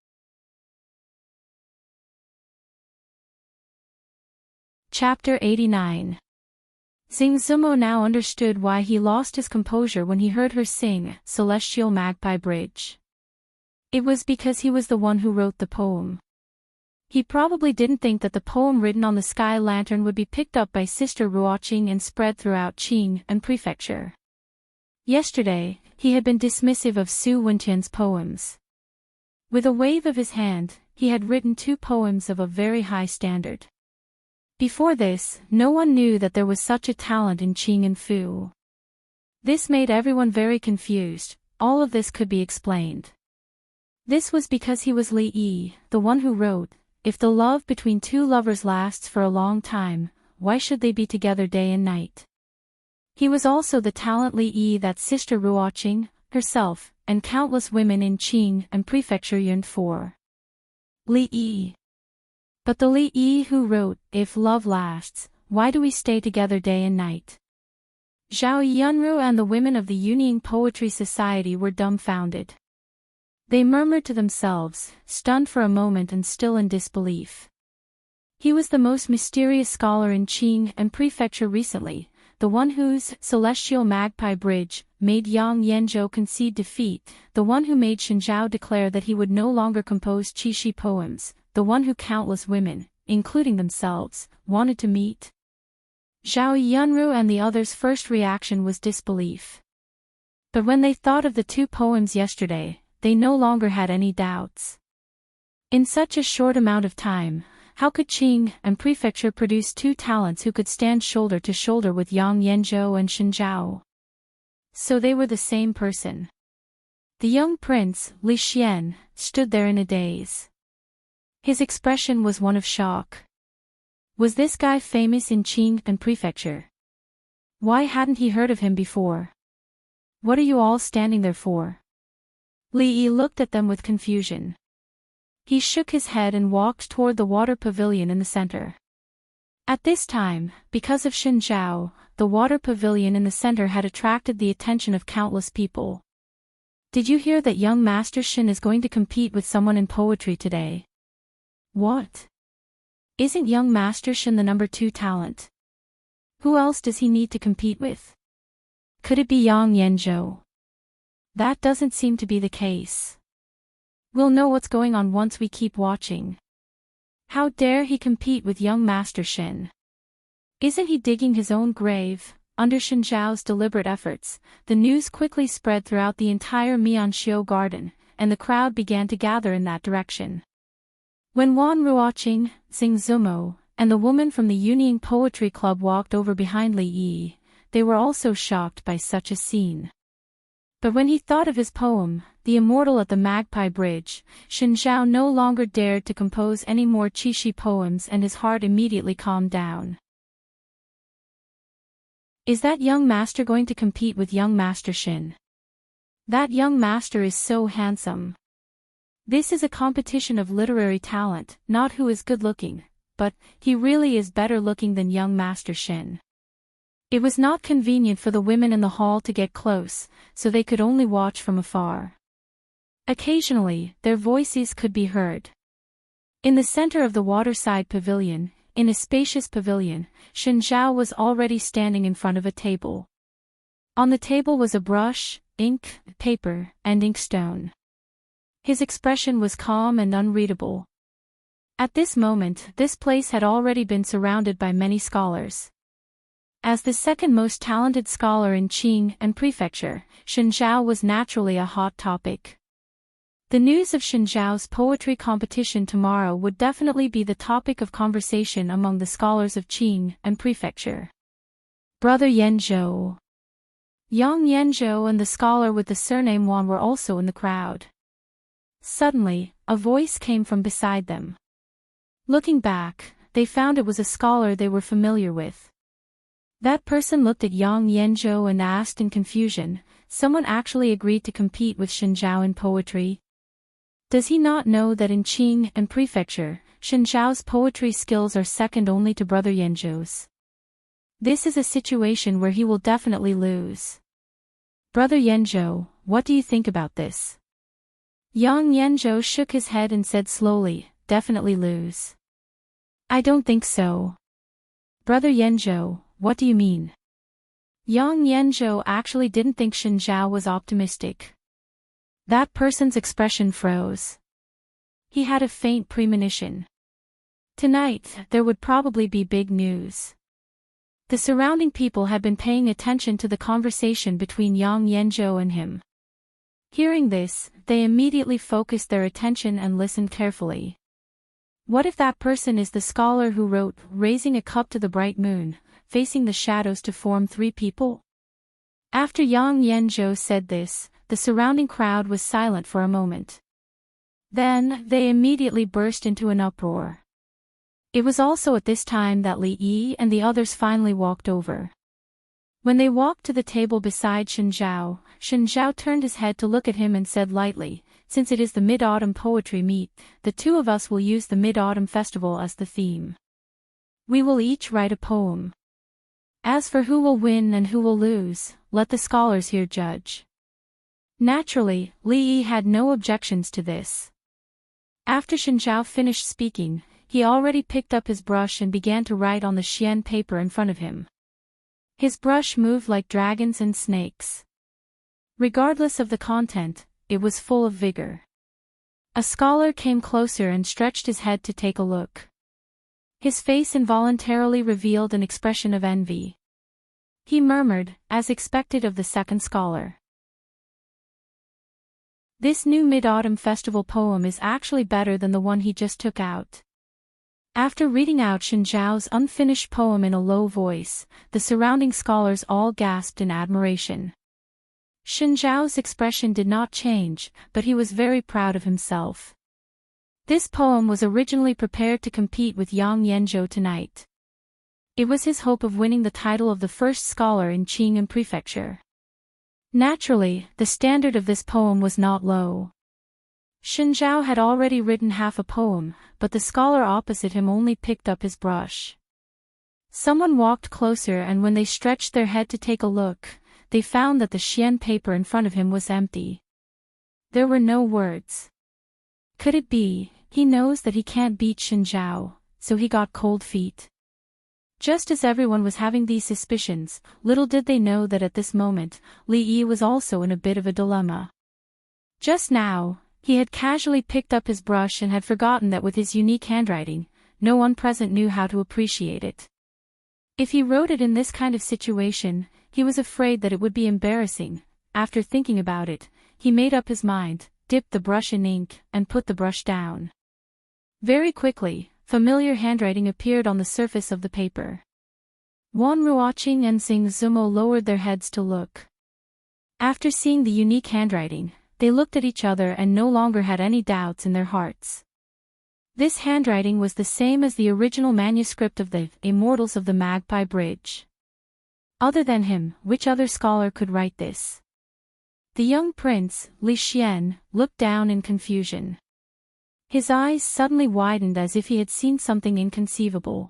Chapter 89. Xing Zumo now understood why he lost his composure when he heard her sing Celestial Magpie Bridge. It was because he was the one who wrote the poem. He probably didn't think that the poem written on the sky lantern would be picked up by Sister Ruoqing and spread throughout Qing and Prefecture. Yesterday, he had been dismissive of Su Wenqian's poems. With a wave of his hand, he had written 2 poems of a very high standard. Before this, no one knew that there was such a talent in Qing and Fu. This made everyone very confused. All of this could be explained. This was because he was Li Yi, the one who wrote, "If the love between 2 lovers lasts for a long time, why should they be together day and night?" He was also the talent Li Yi that Sister Ruoqing, herself, and countless women in Qing and Prefecture yearned for. Li Yi. But the Li Yi who wrote, "If love lasts, why do we stay together day and night?" Zhao Yunru and the women of the Yunying Poetry Society were dumbfounded. They murmured to themselves, stunned for a moment and still in disbelief. He was the most mysterious scholar in Qing and Prefecture recently, the one whose Celestial Magpie Bridge made Yang Yanzhou concede defeat, the one who made Shen Zhao declare that he would no longer compose Qixi poems, the one who countless women, including themselves, wanted to meet. Zhao Yunru and the others' first reaction was disbelief. But when they thought of the 2 poems yesterday, they no longer had any doubts. In such a short amount of time, how could Qing and Prefecture produce two talents who could stand shoulder to shoulder with Yang Yanzhou and Shenjiao? So they were the same person. The young prince, Li Xian, stood there in a daze. His expression was one of shock. Was this guy famous in Qing and Prefecture? Why hadn't he heard of him before? What are you all standing there for? Li Yi looked at them with confusion. He shook his head and walked toward the water pavilion in the center. At this time, because of Shenjiao, the water pavilion in the center had attracted the attention of countless people. Did you hear that young Master Shen is going to compete with someone in poetry today? What? Isn't young Master Shen the number 2 talent? Who else does he need to compete with? Could it be Yang Yanzhou? That doesn't seem to be the case. We'll know what's going on once we keep watching. How dare he compete with young Master Shen? Isn't he digging his own grave? Under Shenjiao's deliberate efforts, the news quickly spread throughout the entire Mianxiu garden, and the crowd began to gather in that direction. When Wan Ruoqing, Xing Zumo, and the woman from the Yunying Poetry Club walked over behind Li Yi, they were also shocked by such a scene. But when he thought of his poem, The Immortal at the Magpie Bridge, Shenjiao no longer dared to compose any more qixi poems and his heart immediately calmed down. Is that young master going to compete with young Master Shen? That young master is so handsome. This is a competition of literary talent, not who is good-looking, but he really is better looking than young Master Shen. It was not convenient for the women in the hall to get close, so they could only watch from afar. Occasionally, their voices could be heard. In the center of the waterside pavilion, in a spacious pavilion, Shenjiao was already standing in front of a table. On the table was a brush, ink, paper, and inkstone. His expression was calm and unreadable. At this moment, this place had already been surrounded by many scholars. As the second most talented scholar in Qing and Prefecture, Shenjiao was naturally a hot topic. The news of Shenjiao's poetry competition tomorrow would definitely be the topic of conversation among the scholars of Qing and Prefecture. Brother Yanzhou. Yang Yanzhou and the scholar with the surname Wan were also in the crowd. Suddenly, a voice came from beside them. Looking back, they found it was a scholar they were familiar with. That person looked at Yang Yanzhou and asked in confusion, someone actually agreed to compete with Shenjiao in poetry? Does he not know that in Qing and Prefecture, Shenjiao's poetry skills are second only to Brother Yanzhou's? This is a situation where he will definitely lose. Brother Yanzhou, what do you think about this? Yang Yanzhou shook his head and said slowly, definitely lose. I don't think so. Brother Yanzhou, what do you mean? Yang Yanzhou actually didn't think Shenjiao was optimistic. That person's expression froze. He had a faint premonition. Tonight, there would probably be big news. The surrounding people had been paying attention to the conversation between Yang Yanzhou and him. Hearing this, they immediately focused their attention and listened carefully. What if that person is the scholar who wrote, raising a cup to the bright moon, facing the shadows to form 3 people? After Yang Yanzhou said this, the surrounding crowd was silent for a moment. Then, they immediately burst into an uproar. It was also at this time that Li Yi and the others finally walked over. When they walked to the table beside Shenjiao, Shenjiao turned his head to look at him and said lightly, since it is the Mid-Autumn Poetry Meet, the 2 of us will use the Mid-Autumn Festival as the theme. We will each write a poem. As for who will win and who will lose, let the scholars here judge. Naturally, Li Yi had no objections to this. After Shenjiao finished speaking, he already picked up his brush and began to write on the xian paper in front of him. His brush moved like dragons and snakes. Regardless of the content, it was full of vigor. A scholar came closer and stretched his head to take a look. His face involuntarily revealed an expression of envy. He murmured, as expected of the second scholar. This new Mid-Autumn Festival poem is actually better than the one he just took out. After reading out Shen Zhao's unfinished poem in a low voice, the surrounding scholars all gasped in admiration. Shen Zhao's expression did not change, but he was very proud of himself. This poem was originally prepared to compete with Yang Yanzhou tonight. It was his hope of winning the title of the first scholar in Qinghai Prefecture. Naturally, the standard of this poem was not low. Shen Zhao had already written half a poem, but the scholar opposite him only picked up his brush. Someone walked closer, and when they stretched their head to take a look, they found that the xian paper in front of him was empty. There were no words. Could it be, he knows that he can't beat Shen Zhao, so he got cold feet? Just as everyone was having these suspicions, little did they know that at this moment, Li Yi was also in a bit of a dilemma. Just now, he had casually picked up his brush and had forgotten that with his unique handwriting, no one present knew how to appreciate it. If he wrote it in this kind of situation, he was afraid that it would be embarrassing. After thinking about it, he made up his mind, dipped the brush in ink, and put the brush down. Very quickly, familiar handwriting appeared on the surface of the paper. Wan Ruoqing and Xing Zumo lowered their heads to look. After seeing the unique handwriting, they looked at each other and no longer had any doubts in their hearts. This handwriting was the same as the original manuscript of the Immortals of the Magpie Bridge. Other than him, which other scholar could write this? The young prince, Li Xian, looked down in confusion. His eyes suddenly widened as if he had seen something inconceivable.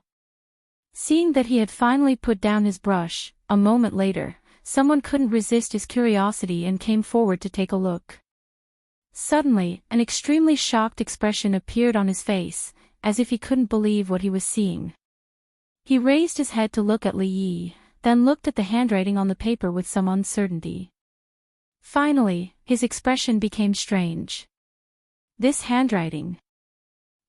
Seeing that he had finally put down his brush, a moment later, someone couldn't resist his curiosity and came forward to take a look. Suddenly, an extremely shocked expression appeared on his face, as if he couldn't believe what he was seeing. He raised his head to look at Li Yi, then looked at the handwriting on the paper with some uncertainty. Finally, his expression became strange. This handwriting.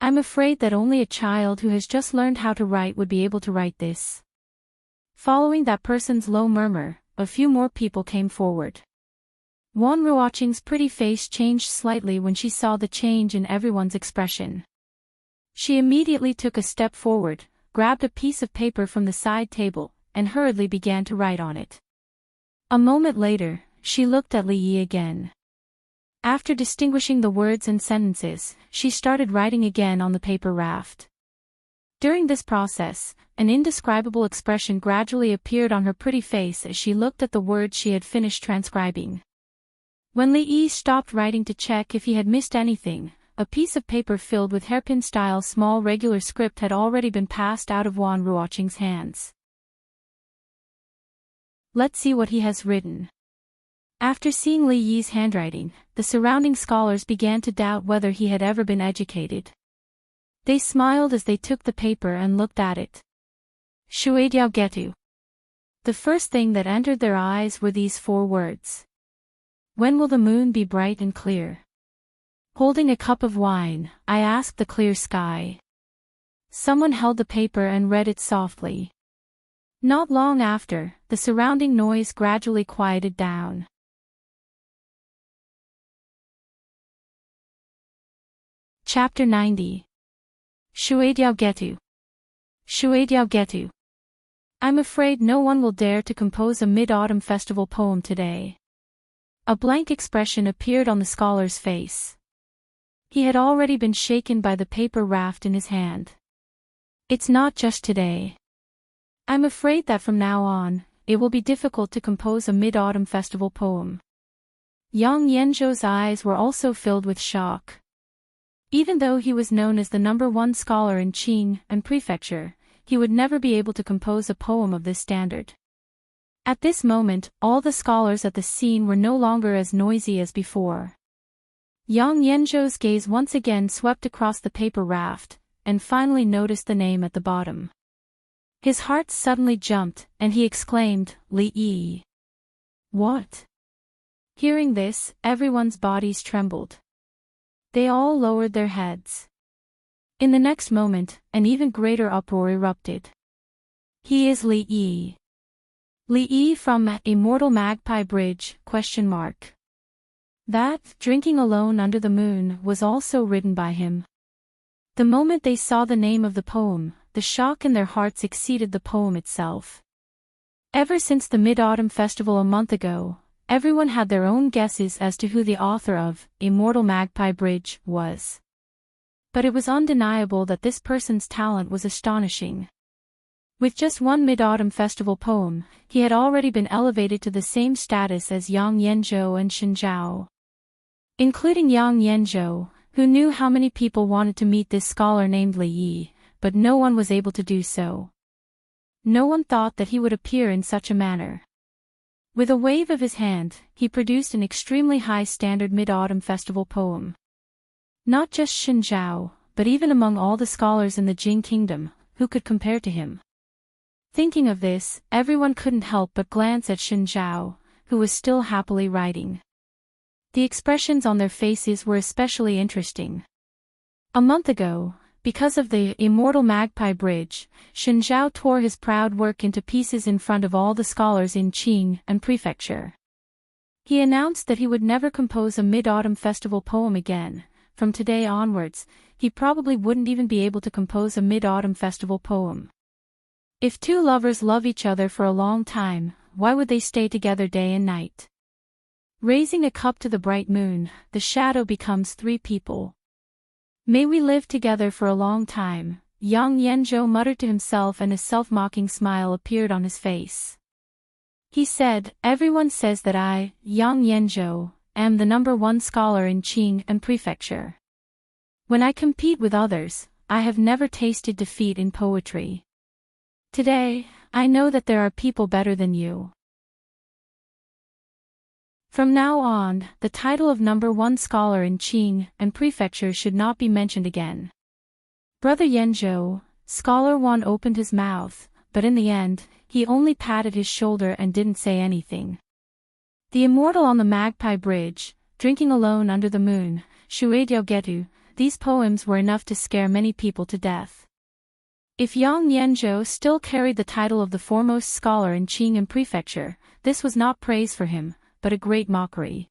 I'm afraid that only a child who has just learned how to write would be able to write this. Following that person's low murmur, a few more people came forward. Wan Ruoqing's pretty face changed slightly when she saw the change in everyone's expression. She immediately took a step forward, grabbed a piece of paper from the side table, and hurriedly began to write on it. A moment later, she looked at Li Yi again. After distinguishing the words and sentences, she started writing again on the paper raft. During this process, an indescribable expression gradually appeared on her pretty face as she looked at the words she had finished transcribing. When Li Yi stopped writing to check if he had missed anything, a piece of paper filled with hairpin-style small regular script had already been passed out of Wan Ruoqing's hands. Let's see what he has written. After seeing Li Yi's handwriting, the surrounding scholars began to doubt whether he had ever been educated. They smiled as they took the paper and looked at it. Shuidiao Getu. The first thing that entered their eyes were these 4 words. When will the moon be bright and clear? Holding a cup of wine, I asked the clear sky. Someone held the paper and read it softly. Not long after, the surrounding noise gradually quieted down. Chapter 90. Shuidiao Getu. Shuidiao Getu. I'm afraid no one will dare to compose a Mid-Autumn Festival poem today. A blank expression appeared on the scholar's face. He had already been shaken by the paper raft in his hand. It's not just today. I'm afraid that from now on, it will be difficult to compose a Mid-Autumn Festival poem. Yang Yanzhou's eyes were also filled with shock. Even though he was known as the #1 scholar in Qinghai Prefecture, he would never be able to compose a poem of this standard. At this moment, all the scholars at the scene were no longer as noisy as before. Yang Yanzhou's gaze once again swept across the paper raft, and finally noticed the name at the bottom. His heart suddenly jumped, and he exclaimed, Li Yi. What? Hearing this, everyone's bodies trembled. They all lowered their heads. In the next moment, an even greater uproar erupted. He is Li Yi. Li Yi from Immortal Magpie Bridge, ? That, Drinking Alone Under the Moon, was also written by him. The moment they saw the name of the poem, the shock in their hearts exceeded the poem itself. Ever since the Mid-Autumn Festival a month ago, everyone had their own guesses as to who the author of Immortal Magpie Bridge was. But it was undeniable that this person's talent was astonishing. With just one Mid-Autumn Festival poem, he had already been elevated to the same status as Yang Yanzhou and Shen Zhao. Including Yang Yanzhou, who knew how many people wanted to meet this scholar named Li Yi, but no one was able to do so. No one thought that he would appear in such a manner. With a wave of his hand, he produced an extremely high-standard Mid-Autumn Festival poem. Not just Shen Zhao, but even among all the scholars in the Jing Kingdom, who could compare to him. Thinking of this, everyone couldn't help but glance at Shen Zhao, who was still happily writing. The expressions on their faces were especially interesting. A month ago, because of the Immortal Magpie Bridge, Shen Zhao tore his proud work into pieces in front of all the scholars in Qing and Prefecture. He announced that he would never compose a Mid-Autumn Festival poem again. From today onwards, he probably wouldn't even be able to compose a Mid-Autumn Festival poem. If two lovers love each other for a long time, why would they stay together day and night? Raising a cup to the bright moon, the shadow becomes three people. May we live together for a long time, Yang Yanzhou muttered to himself, and a self-mocking smile appeared on his face. He said, everyone says that I, Yang Yanzhou, am the #1 scholar in Qing and Prefecture. When I compete with others, I have never tasted defeat in poetry. Today, I know that there are people better than you. From now on, the title of #1 scholar in Qing and Prefecture should not be mentioned again. Brother Yanzhou, Scholar Wan opened his mouth, but in the end, he only patted his shoulder and didn't say anything. The Immortal on the Magpie Bridge, Drinking Alone Under the Moon, Shuidiao Getu, these poems were enough to scare many people to death. If Yang Yanzhou still carried the title of the foremost scholar in Qing and Prefecture, this was not praise for him, but a great mockery.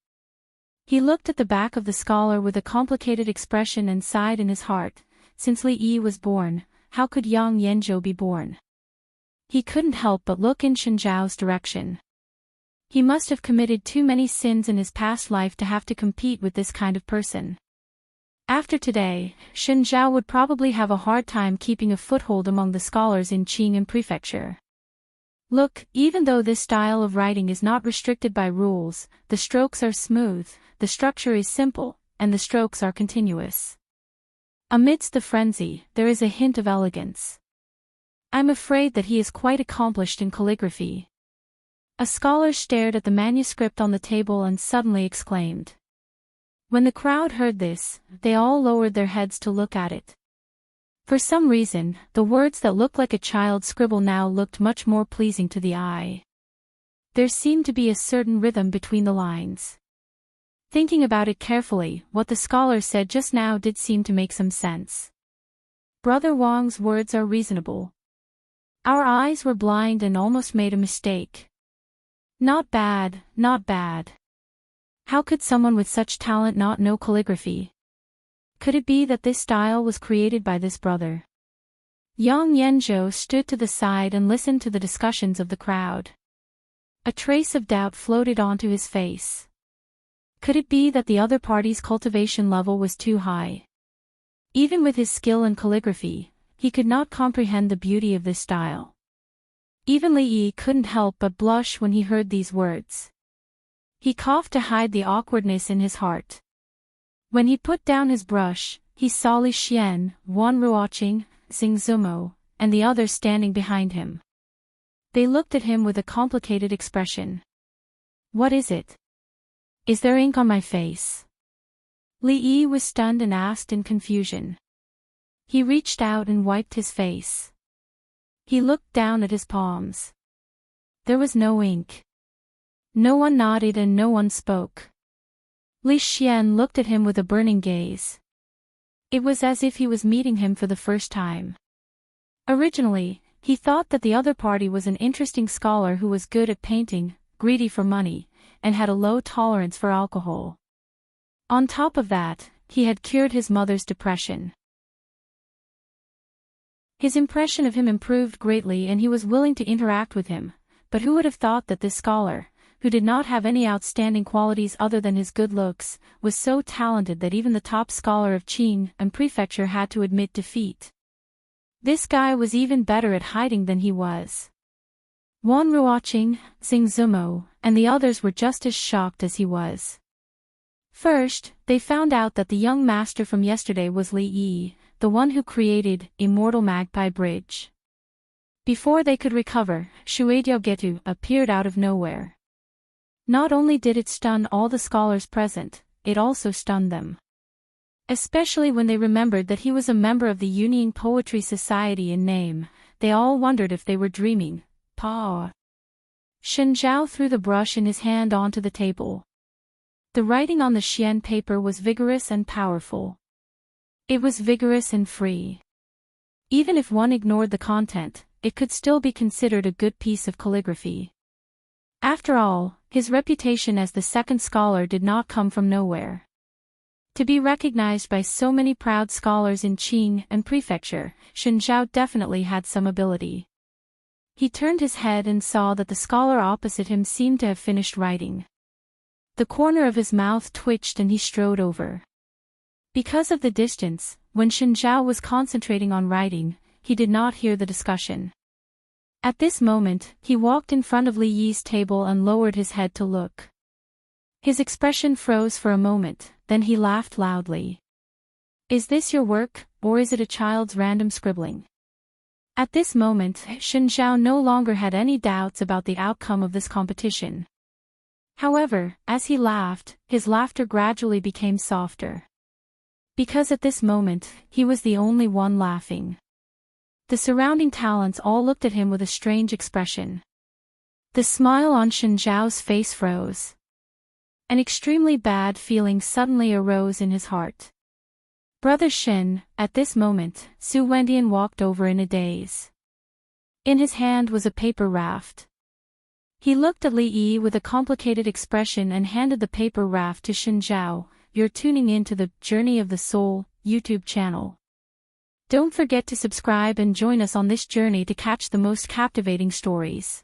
He looked at the back of the scholar with a complicated expression and sighed in his heart. Since Li Yi was born, how could Yang Yanzhou be born? He couldn't help but look in Shen Zhao's direction. He must have committed too many sins in his past life to have to compete with this kind of person. After today, Shen Zhao would probably have a hard time keeping a foothold among the scholars in Qing and Prefecture. Look, even though this style of writing is not restricted by rules, the strokes are smooth, the structure is simple, and the strokes are continuous. Amidst the frenzy, there is a hint of elegance. I'm afraid that he is quite accomplished in calligraphy. A scholar stared at the manuscript on the table and suddenly exclaimed. When the crowd heard this, they all lowered their heads to look at it. For some reason, the words that looked like a child's scribble now looked much more pleasing to the eye. There seemed to be a certain rhythm between the lines. Thinking about it carefully, what the scholar said just now did seem to make some sense. Brother Wang's words are reasonable. Our eyes were blind and almost made a mistake. Not bad, not bad. How could someone with such talent not know calligraphy? Could it be that this style was created by this brother? Yang Yanzhou stood to the side and listened to the discussions of the crowd. A trace of doubt floated onto his face. Could it be that the other party's cultivation level was too high? Even with his skill in calligraphy, he could not comprehend the beauty of this style. Even Li Yi couldn't help but blush when he heard these words. He coughed to hide the awkwardness in his heart. When he put down his brush, he saw Li Xian, one watching, Xing Zumo, and the other standing behind him. They looked at him with a complicated expression. What is it? Is there ink on my face? Li Yi was stunned and asked in confusion. He reached out and wiped his face. He looked down at his palms. There was no ink. No one nodded and no one spoke. Li Xian looked at him with a burning gaze. It was as if he was meeting him for the first time. Originally, he thought that the other party was an interesting scholar who was good at painting, greedy for money, and had a low tolerance for alcohol. On top of that, he had cured his mother's depression. His impression of him improved greatly and he was willing to interact with him, but who would have thought that this scholar, who did not have any outstanding qualities other than his good looks, was so talented that even the top scholar of Qing and prefecture had to admit defeat. This guy was even better at hiding than he was. Wan Ruoqing, Xing Zumo, and the others were just as shocked as he was. First, they found out that the young master from yesterday was Li Yi, the one who created Immortal Magpie Bridge. Before they could recover, Shuidiao appeared out of nowhere. Not only did it stun all the scholars present, it also stunned them. Especially when they remembered that he was a member of the Yunying Poetry Society in name, they all wondered if they were dreaming. Pa. Shen Zhao threw the brush in his hand onto the table. The writing on the xian paper was vigorous and powerful. It was vigorous and free. Even if one ignored the content, it could still be considered a good piece of calligraphy. After all, his reputation as the second scholar did not come from nowhere. To be recognized by so many proud scholars in Qing and prefecture, Shen Zhao definitely had some ability. He turned his head and saw that the scholar opposite him seemed to have finished writing. The corner of his mouth twitched and he strode over. Because of the distance, when Shen Zhao was concentrating on writing, he did not hear the discussion. At this moment, he walked in front of Li Yi's table and lowered his head to look. His expression froze for a moment, then he laughed loudly. "Is this your work, or is it a child's random scribbling?" At this moment, Shen Zhao no longer had any doubts about the outcome of this competition. However, as he laughed, his laughter gradually became softer. Because at this moment, he was the only one laughing. The surrounding talents all looked at him with a strange expression. The smile on Shen Zhao's face froze. An extremely bad feeling suddenly arose in his heart. "Brother Shen," at this moment, Su Wendian walked over in a daze. In his hand was a paper raft. He looked at Li Yi with a complicated expression and handed the paper raft to Shen Zhao. "You're tuning in to the Journey of the Soul YouTube channel. Don't forget to subscribe and join us on this journey to catch the most captivating stories."